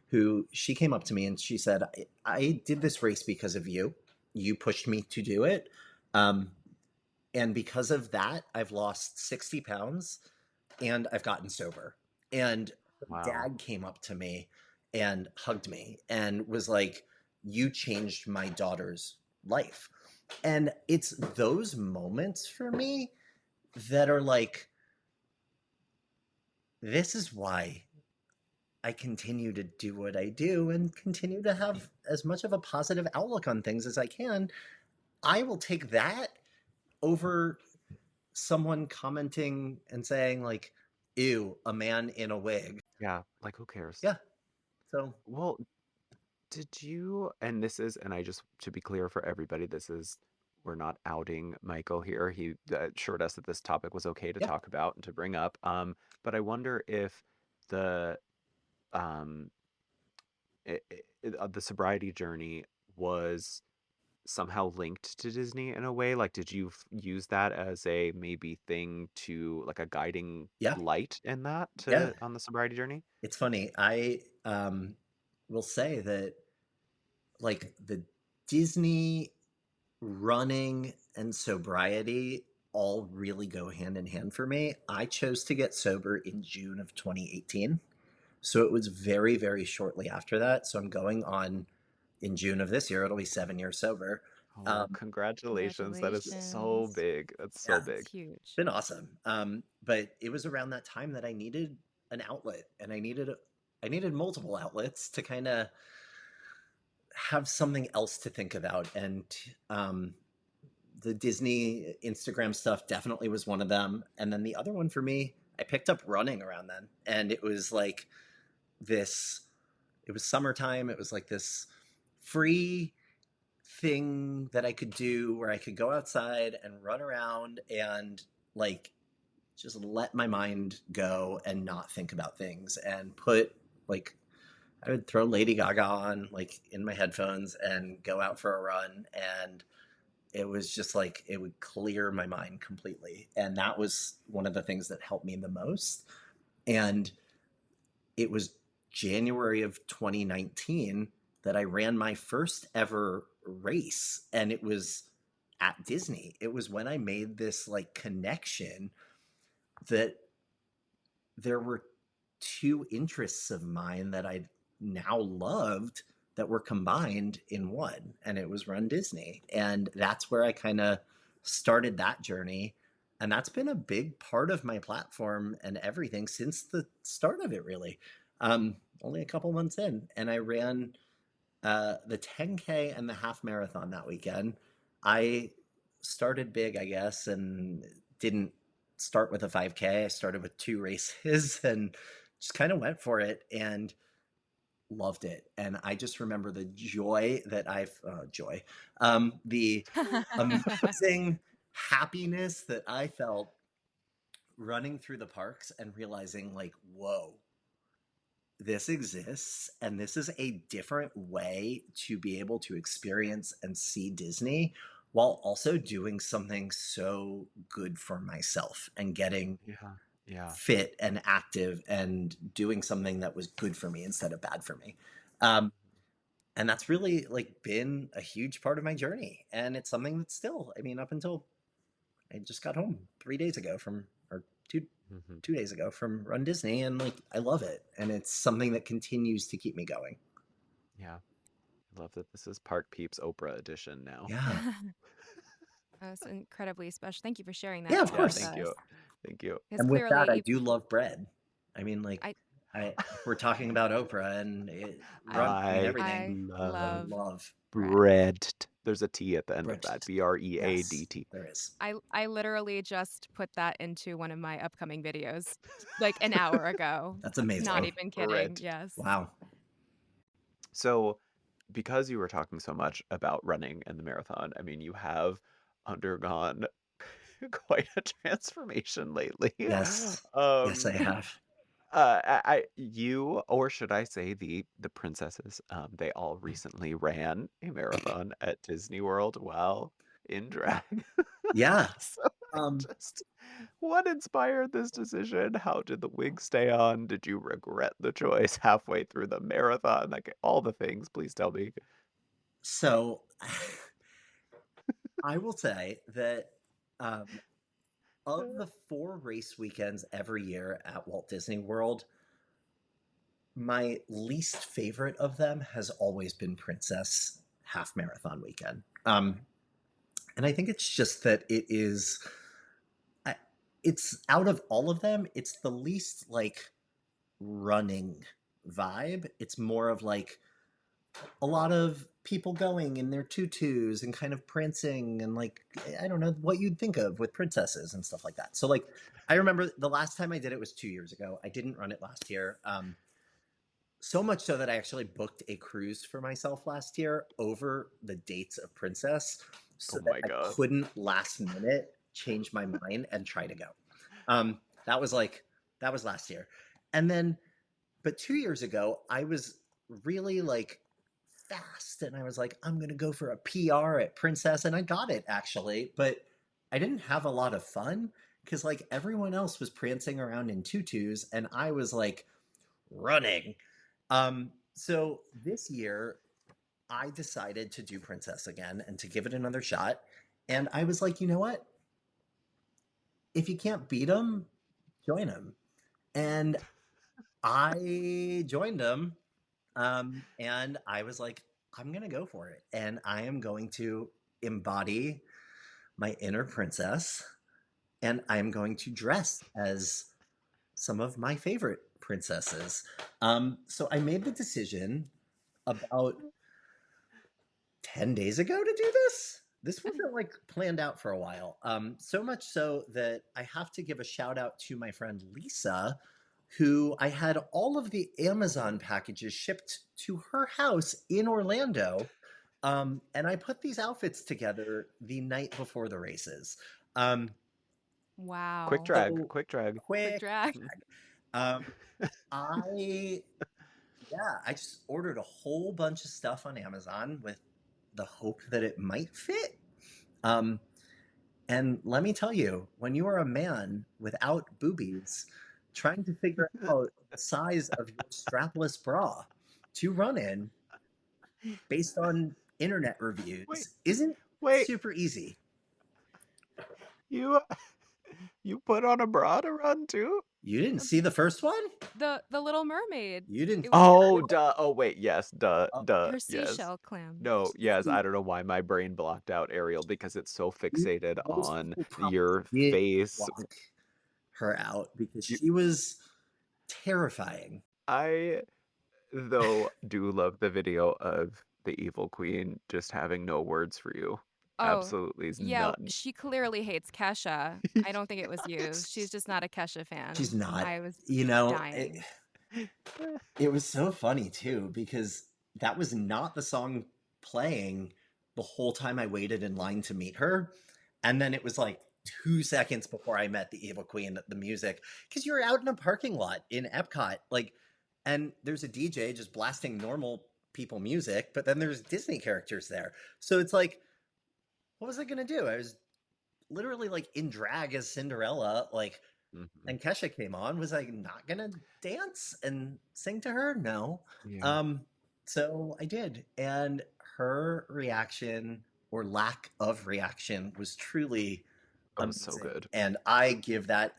who she came up to me and she said, I did this race because of you. You pushed me to do it. Um, and because of that, I've lost 60 pounds and I've gotten sober. And her Wow. dad came up to me and hugged me and was like, you changed my daughter's life. And it's those moments for me that are like, this is why I continue to do what I do and continue to have as much of a positive outlook on things as I can. I will take that over someone commenting and saying, like, ew, a man in a wig. Yeah, like who cares? Yeah. So, Well, did you, and this is, and I just, to be clear for everybody, we're not outing Michael here. He assured us that this topic was okay to yeah. talk about and to bring up. But I wonder if the, um, the sobriety journey was somehow linked to Disney in a way. Like, did you use that as a maybe thing to, like a guiding Yeah. light in that Yeah. on the sobriety journey? It's funny. I will say that, like, the Disney running and sobriety all really go hand in hand for me. I chose to get sober in June of 2018. So it was very, very shortly after that. So I'm going on in June of this year, it'll be 7 years sober. Oh, congratulations. That is so Congratulations. big. That's so Yeah, big. It's huge. been awesome. But it was around that time that I needed an outlet, and I needed multiple outlets to kind of have something else to think about. And um, the Disney Instagram stuff definitely was one of them. And then the other one for me, I picked up running around then, and it was like this. It was summertime. It was like this free thing that I could do where I could go outside and run around and like just let my mind go and not think about things and put like I would throw Lady Gaga on like in my headphones and go out for a run, and it was just like it would clear my mind completely, and that was one of the things that helped me the most. And it was January of 2019 that I ran my first ever race, and it was at Disney. It was when I made this like connection that there were two interests of mine that I now loved that were combined in one, and it was Run Disney. And that's where I kind of started that journey. And that's been a big part of my platform and everything since the start of it, really. Only a couple months in, and I ran the 10K and the half marathon that weekend. I started big, I guess, and didn't start with a 5K. I started with two races and just kind of went for it and loved it. And I just remember the joy that the amazing happiness that I felt running through the parks and realizing, like, whoa, this exists, and this is a different way to be able to experience and see Disney while also doing something so good for myself and getting Yeah. Yeah. fit and active and doing something that was good for me instead of bad for me. Um, and that's really like been a huge part of my journey. And it's something that's still, I mean, up until I just got home 3 days ago from, or two, Hmm. 2 days ago from Run Disney, and like I love it, and it's something that continues to keep me going. Yeah. I love that this is Park Peeps Oprah edition now. Yeah, That was incredibly special. Thank you for sharing yeah, that of Yeah, with course. thank us. you. Thank you. Because And with that, I clearly, do love bread. I mean, like, I, if we're talking about Oprah and I, running and I everything, I I love love love bread. bread. There's a T at the end of bread. that. B-R-E-A-D-T. Yes, there is. I literally just put that into one of my upcoming videos like an hour ago. That's Not amazing. even kidding. Bread. Yes. Wow. So, because you were talking so much about running and the marathon, I mean, you have undergone quite a transformation lately. Yes. Yes, I Um, have. you, or should I say the princesses, they all recently ran a marathon at Disney World while in drag. Yeah. So I Um, just, what inspired this decision? How did the wig stay on? Did you regret the choice halfway through the marathon? Like all the things, please tell me. so I will say that um, of the 4 race weekends every year at Walt Disney World, my least favorite of them has always been Princess Half Marathon Weekend. And I think it's just that I, it's out of all of them, it's the least like running vibe. It's more of like a lot of people going in their tutus and kind of prancing and like I don't know what you'd think of with princesses and stuff like that. So like I remember the last time I did it was 2 years ago. I didn't run it last year. So much so that I actually booked a cruise for myself last year over the dates of Princess so Oh that my I God. couldn't last minute change my mind and try to go. That was that was last year. And then, but 2 years ago, I was really like fast and I was like, I'm going to go for a PR at Princess. And I got it actually, but I didn't have a lot of fun because like everyone else was prancing around in tutus and I was like running. So this year, I decided to do Princess again and to give it another shot. And I was like, you know what? If you can't beat them, join them. And I joined them. And I was like, I'm going to go for it. And I am going to embody my inner princess, and I'm going to dress as some of my favorite princesses. So I made the decision about 10 days ago to do this. This wasn't like planned out for a while. So much so that I have to give a shout out to my friend Lisa, who I had all of the Amazon packages shipped to her house in Orlando. And I put these outfits together the night before the races. Um, Quick Wow. drag, so quick drag. Quick quick. drag. Um, I Yeah, I just ordered a whole bunch of stuff on Amazon with the hope that it might fit. Um, and let me tell you, when you are a man without boobies, trying to figure out the size of your strapless bra to run in based on internet Wait, reviews isn't wait, super easy. you you put on a bra to run too? You didn't see the first one? The Little Mermaid. You didn't It see was the her Oh, second one? duh. Oh, wait, yes, duh, Oh, duh, her yes. seashell clam. No, yes, I see, don't know why my brain blocked out Ariel because it's so fixated most on people probably your did face. block her out because You, she was terrifying. I, though, do love the video of the evil queen just having no words for you. Oh, Absolutely yeah, none. she clearly hates Kesha. I don't think it was you. She's It's- just not a Kesha She's fan. not. I was You know, dying. it was so funny too because that was not the song playing the whole time I waited in line to meet her. And then it was like 2 seconds before I met the Evil Queen, the music, because you're out in a parking lot in Epcot, like, and there's a DJ just blasting normal people music, but then there's Disney characters there. So it's like, what was I gonna do? I was literally like in drag as Cinderella, like, Mhm. and Kesha came on. Was I not gonna dance and sing to her? No. Yeah. Um, so I did, and her reaction or lack of reaction was truly That was so amazing. good. And I give that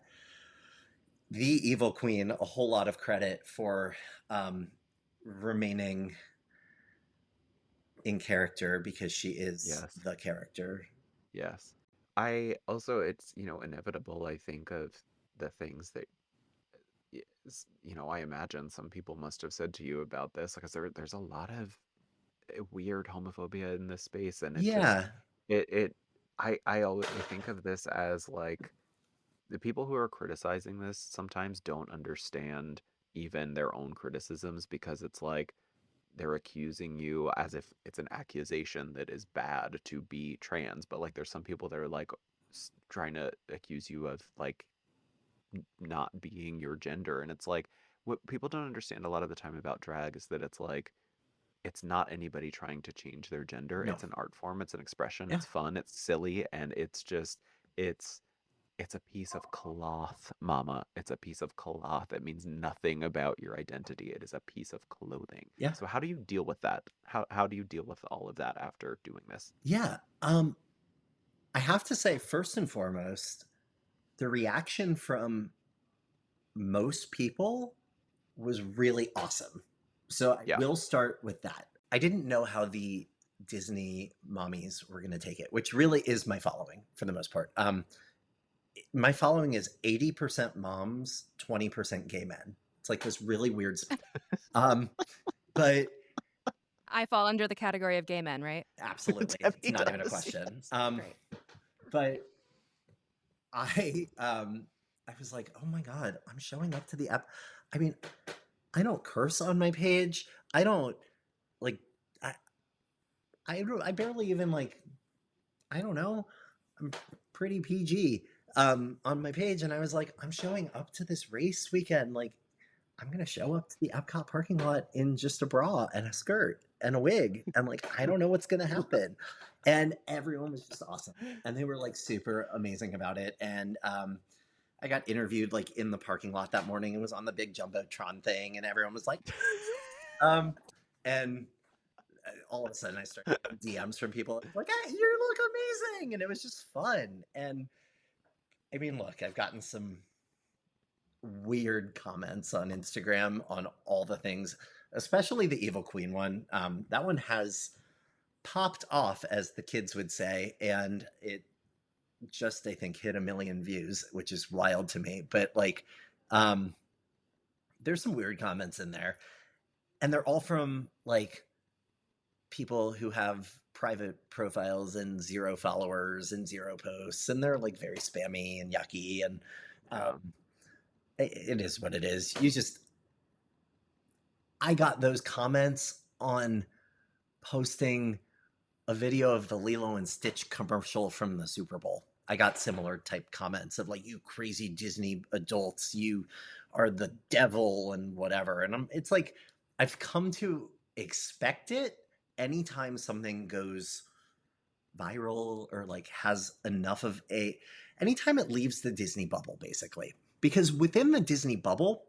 the Evil Queen a whole lot of credit for remaining in character because she is Yes. the character. Yes. I also, it's, inevitable, I think, of the things that, I imagine some people must have said to you about this, because there's a lot of weird homophobia in this space, and it just, Yeah. I think of this as like the people who are criticizing this sometimes don't understand even their own criticisms because it's like they're accusing you as if it's an accusation that is bad to be trans, but like there's some people that are like trying to accuse you of like not being your gender, and it's like what people don't understand a lot of the time about drag is that it's like it's not anybody trying to change their gender. No. It's an art form, it's an expression, Yeah. it's fun, it's silly, and it's just it's it's a piece of cloth, mama. It's a piece of cloth. It means nothing about your identity. It is a piece of clothing. Yeah. So how do you deal with that? How do you deal with all of that after doing this? Yeah. I have to say, first and foremost, the reaction from most people was really awesome. So I Yeah. will start with that. I didn't know how the Disney mommies were going to take it, which really is my following for the most part. My following is 80% moms, 20% gay men. It's like this really weird split. Um, but I fall under the category of gay men, right? absolutely, it's Demi not even a does. question. Great. But I was like, oh my god, I'm showing up to the app. I mean, I don't curse on my page. I don't like I I barely even like I don't know. I'm pretty PG on my page, and I was like, I'm showing up to this race weekend. Like, I'm gonna show up to the Epcot parking lot in just a bra and a skirt and a wig, and like I don't know what's gonna happen. And everyone was just awesome, and they were like super amazing about it. And I got interviewed like in the parking lot that morning. It was on the big jumbotron thing, and everyone was like, and all of a sudden I started getting DMs from people like, "Hey, you look amazing," and it was just fun. And I mean, look, I've gotten some weird comments on Instagram on all the things, especially the Evil Queen one. That one has popped off, as the kids would say, and it just, I think, hit 1 million views, which is wild to me. But like, there's some weird comments in there, and they're all from like people who have private profiles and 0 followers and 0 posts, and they're like very spammy and yucky, and Yeah. it is what it is. I got those comments on posting a video of the Lilo and Stitch commercial from the Super Bowl. I got similar type comments of like, "You crazy Disney adults, you are the devil," and whatever. And it's like, I've come to expect it anytime something goes viral or like has enough of anytime it leaves the Disney bubble, basically. Because within the Disney bubble,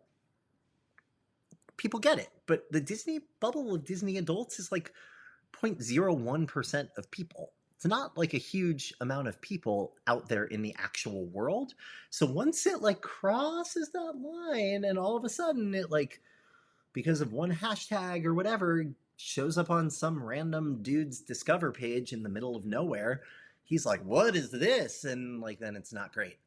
people get it. But the Disney bubble of Disney adults is like 0.01% of people. It's not like a huge amount of people out there in the actual world. So once it like crosses that line, and all of a sudden it like, because of one hashtag or whatever, shows up on some random dude's Discover page in the middle of nowhere, he's like, "What is this?" And like, then it's not great.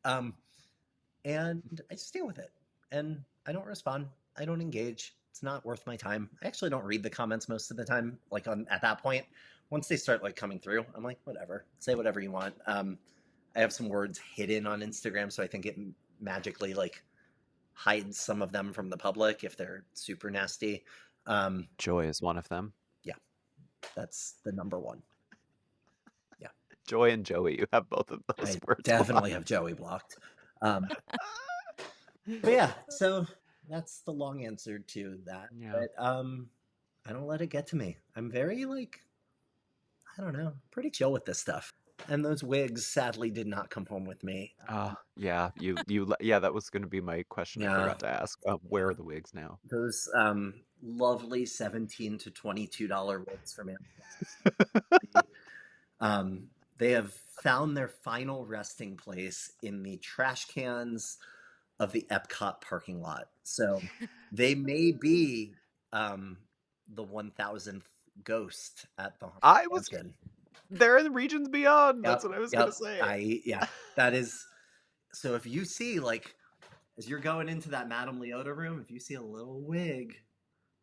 And I just deal with it, and I don't respond. I don't engage. It's not worth my time. I actually don't read the comments most of the time. Like at that point, once they start like coming through, I'm like, whatever, say whatever you want. I have some words hidden on Instagram, so I think it magically like hides some of them from the public if they're super nasty. Joy is one of them. Yeah, that's the number one. Yeah, Joy and Joey, you have both of those I words definitely blocked. have Joey blocked. But yeah, so that's the long answer to that. Yeah. But I don't let it get to me. I'm very like, I don't know, pretty chill with this stuff. And those wigs sadly did not come home with me. Yeah, yeah, that was going to be my question I Yeah, forgot to ask. Where are the wigs now? those lovely $17 to $22 wigs from Amazon. They have found their final resting place in the trash cans of the Epcot parking lot. So they may be the 1,000th ghost at the I was mansion. They're in the regions beyond. That's Yep, what I was yep. gonna say. Yeah, that is. So if you see like, as you're going into that Madame Leota room, if you see a little wig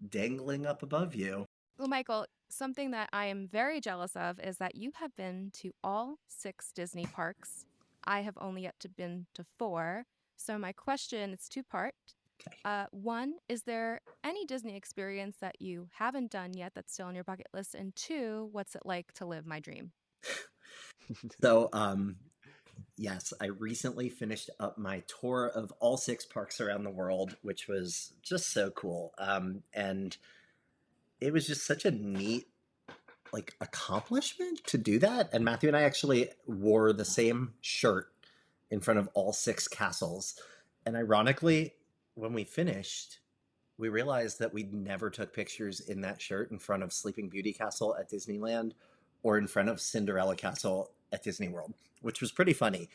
dangling up above you. Well, Michael, something that I am very jealous of is that you have been to all 6 Disney parks. I have only yet to been to 4. So my question is two-part. Okay. One, is there any Disney experience that you haven't done yet that's still on your bucket list? And 2, what's it like to live my dream? So yes, I recently finished up my tour of all 6 parks around the world, which was just so cool. And it was just such a neat like accomplishment to do that. And Matthew and I actually wore the same shirt in front of all 6 castles. And ironically, when we finished, we realized that we never took pictures in that shirt in front of Sleeping Beauty Castle at Disneyland or in front of Cinderella Castle at Disney World, which was pretty funny.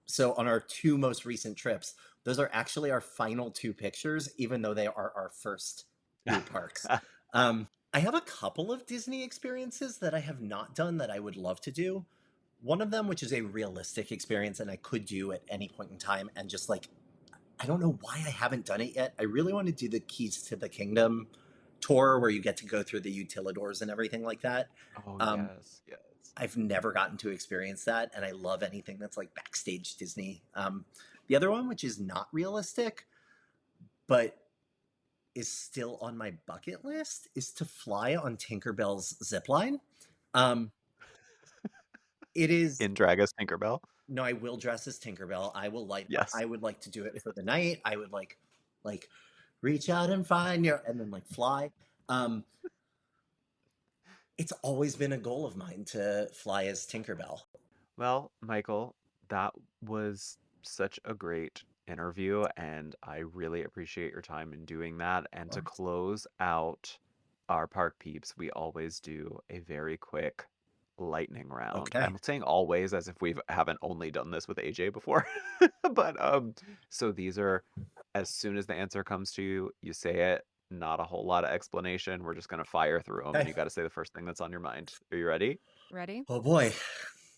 So on our 2 most recent trips, those are actually our final 2 pictures, even though they are our first 2 parks. I have a couple of Disney experiences that I have not done that I would love to do. One of them, which is a realistic experience and I could do at any point in time, and just like, I don't know why I haven't done it yet. I really want to do the Keys to the Kingdom tour where you get to go through the utilidors and everything like that. Oh, yes. I've never gotten to experience that, and I love anything that's like backstage Disney. The other one, which is not realistic, but is still on my bucket list, is to fly on Tinkerbell's zipline. It is In drag as Tinkerbell. No, I will dress as Tinkerbell. I will light. Yes. I would like to do it for the night. I would like reach out and find your, and then like fly. It's always been a goal of mine to fly as Tinkerbell. Well, Michael, that was such a great interview, and I really appreciate your time in doing that. And to close out our park peeps, we always do a very quick lightning round. Okay. I'm saying always as if we haven't only done this with AJ before. But so these are, as soon as the answer comes to you, you say it. Not a whole lot of explanation. We're just gonna fire through them, and Okay. you got to say the first thing that's on your mind. Are you ready? Ready? Oh boy,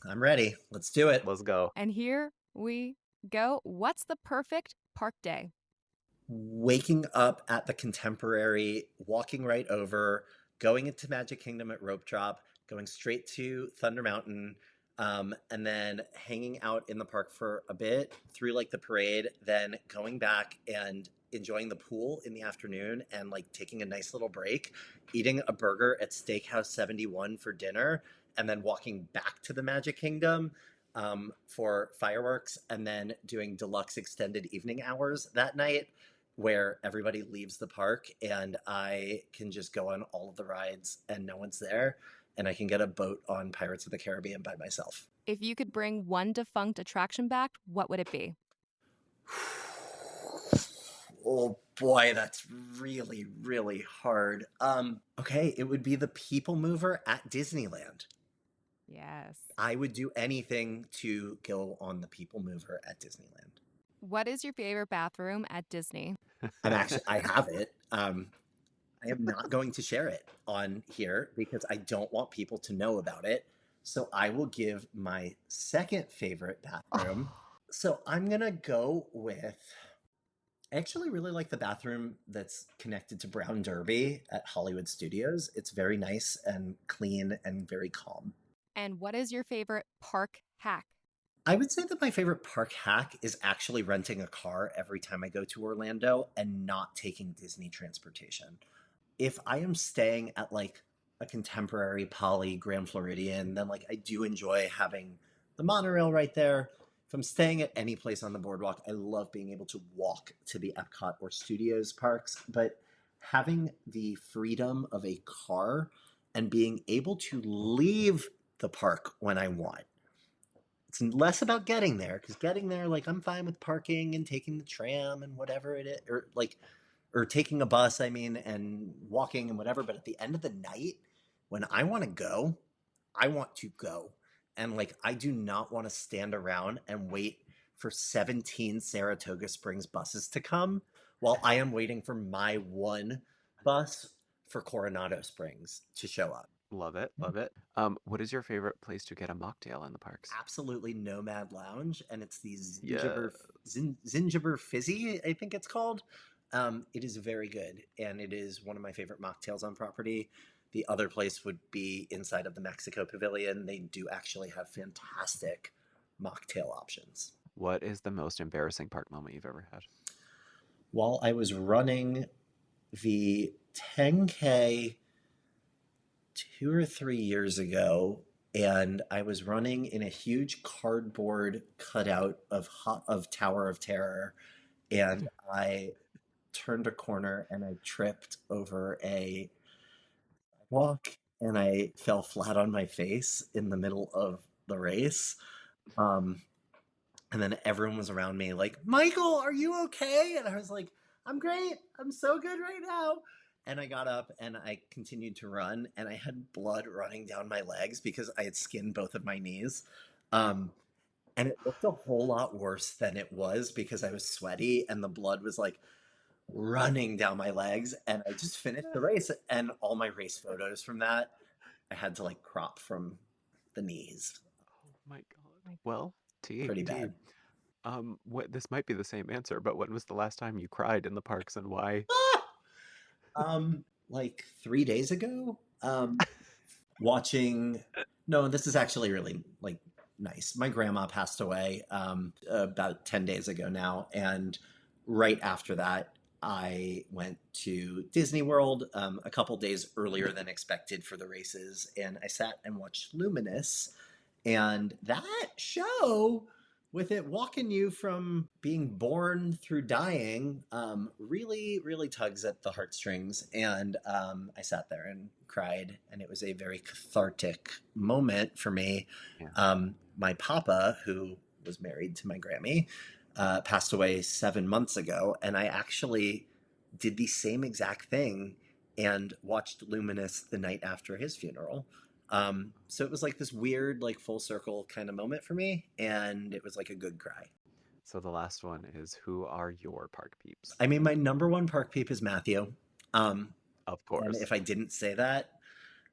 I'm ready. Let's do it. Let's go. And here we go. What's the perfect park day? Waking up at the Contemporary, walking right over, going into Magic Kingdom at Rope Drop, going straight to Thunder Mountain, and then hanging out in the park for a bit through like the parade, then going back and enjoying the pool in the afternoon and like taking a nice little break, eating a burger at Steakhouse 71 for dinner, and then walking back to the Magic Kingdom for fireworks, and then doing deluxe extended evening hours that night where everybody leaves the park and I can just go on all of the rides and no one's there and I can get a boat on Pirates of the Caribbean by myself. If you could bring one defunct attraction back, what would it be? Oh boy, that's really, really hard. Okay, it would be the People Mover at Disneyland. Yes. I would do anything to go on the People Mover at Disneyland. What is your favorite bathroom at Disney? I have it. I am not going to share it on here because I don't want people to know about it. So I will give my second favorite bathroom. So I'm going to go with, I actually really like the bathroom that's connected to Brown Derby at Hollywood Studios. It's very nice and clean and very calm. And what is your favorite park hack? I would say that my favorite park hack is actually renting a car every time I go to Orlando and not taking Disney transportation. If I am staying at like a Contemporary, Poly, Grand Floridian, then like I do enjoy having the monorail right there. If I'm staying at any place on the boardwalk, I love being able to walk to the Epcot or Studios parks, but having the freedom of a car and being able to leave the park when I want. It's less about getting there because getting there, like I'm fine with parking and taking the tram and whatever it is, or taking a bus, I mean, and walking and whatever. But at the end of the night, when I want to go, I want to go. And like, I do not want to stand around and wait for 17 Saratoga Springs buses to come while I am waiting for my one bus for Coronado Springs to show up. Love it, love it. What is your favorite place to get a mocktail in the parks? Absolutely Nomad Lounge, and it's the Yeah, Zingiber Fizzy, I think it's called. It is very good, and it is one of my favorite mocktails on property. The other place would be inside of the Mexico Pavilion. They do actually have fantastic mocktail options. what is the most embarrassing park moment you've ever had? While I was running the 10K 2 or 3 years ago, and I was running in a huge cardboard cutout of Tower of Terror, and I turned a corner and I tripped over a walk and I fell flat on my face in the middle of the race. Um, and then everyone was around me like, Michael, are you okay? And I was like, I'm great. I'm so good right now. And I got up and I continued to run and I had blood running down my legs because I had skinned both of my knees. Um, and it looked a whole lot worse than it was because I was sweaty and the blood was like running down my legs. And I just finished the race and all my race photos from that, I had to like crop from the knees. Oh my God. Well, T, Pretty T. bad. What this might be the same answer, but when was the last time you cried in the parks and why? Like 3 days ago, watching. No, this is actually really like nice. My grandma passed away about 10 days ago now, and right after that, I went to Disney World a couple days earlier than expected for the races, and I sat and watched Luminous, and that show with it walking you from being born through dying really, really tugs at the heartstrings. And I sat there and cried, and it was a very cathartic moment for me. Yeah. My papa, who was married to my Grammy, passed away 7 months ago, and I actually did the same exact thing and watched Luminous the night after his funeral. So it was like this weird, like full circle kind of moment for me, and it was like a good cry. So the last one is, who are your park peeps? I mean, my number one park peep is Matthew. Of And course. if I didn't say that,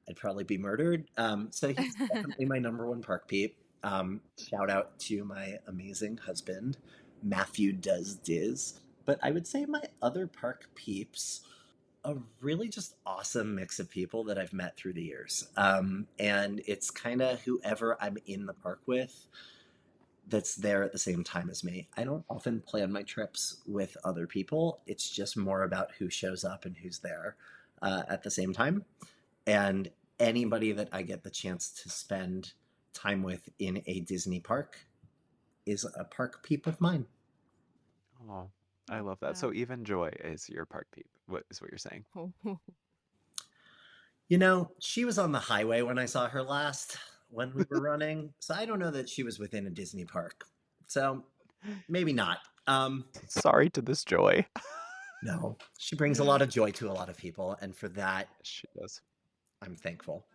I'd probably be murdered. So he's definitely my number one park peep. Shout out to my amazing husband, Matthew Does Diz. But I would say my other park peeps, a really just awesome mix of people that I've met through the years. And it's kind of whoever I'm in the park with that's there at the same time as me. I don't often plan my trips with other people. It's just more about who shows up and who's there at the same time. And anybody that I get the chance to spend time with in a Disney park is a park peep of mine. Oh, I Love love that. that. So even Joy is your park peep. What is what you're saying? You know, she was on the highway when I saw her last when we were running. So I don't know that she was within a Disney park. So maybe not. Sorry to this Joy. No, she brings a lot of joy to a lot of people. And for that, She does. I'm thankful.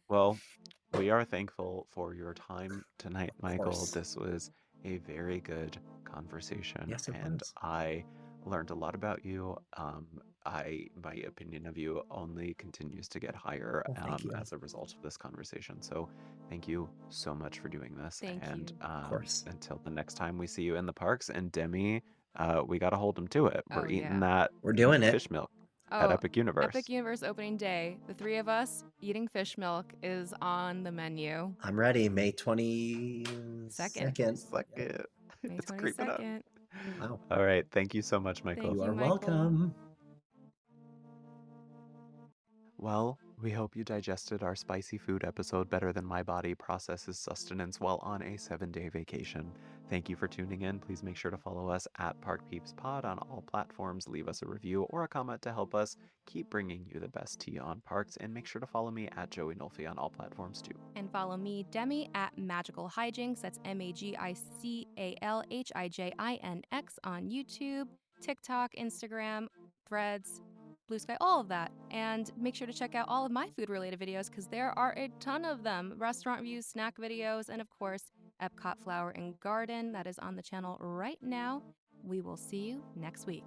Well, we are thankful for your time tonight, Of Michael. course. This was a very good conversation, Yes, it and was. I learned a lot about you. My opinion of you only continues to get higher Well, thank you. as a result of this conversation. So, thank you so much for doing this. Thank And you. Of course. until the next time we see you in the parks, and Demi, we got to hold him to it. We're Oh, eating yeah. that We're doing it. fish milk at Oh, Epic Epic Universe. Universe opening day. The three of us eating fish milk is on the menu. I'm ready. May 22nd. Second, Suck Yep. it. May It's creeping up. 22nd. Wow. All right. Thank you so much, Michael. Thank You you, are Michael. welcome. Well, we hope you digested our spicy food episode better than my body processes sustenance while on a 7-day vacation. Thank you for tuning in. Please make sure to follow us at Park Peeps Pod on all platforms. Leave us a review or a comment to help us keep bringing you the best tea on parks. And make sure to follow me at Joey Nolfi on all platforms too. And follow me, Demi, at Magical Hijinks. That's MAGICALHIJINX on YouTube, TikTok, Instagram, Threads, Blue Sky, all of that. And make sure to check out all of my food related videos because there are a ton of them, restaurant reviews, snack videos, and of course, Epcot Flower and Garden that is on the channel right now. We will see you next week.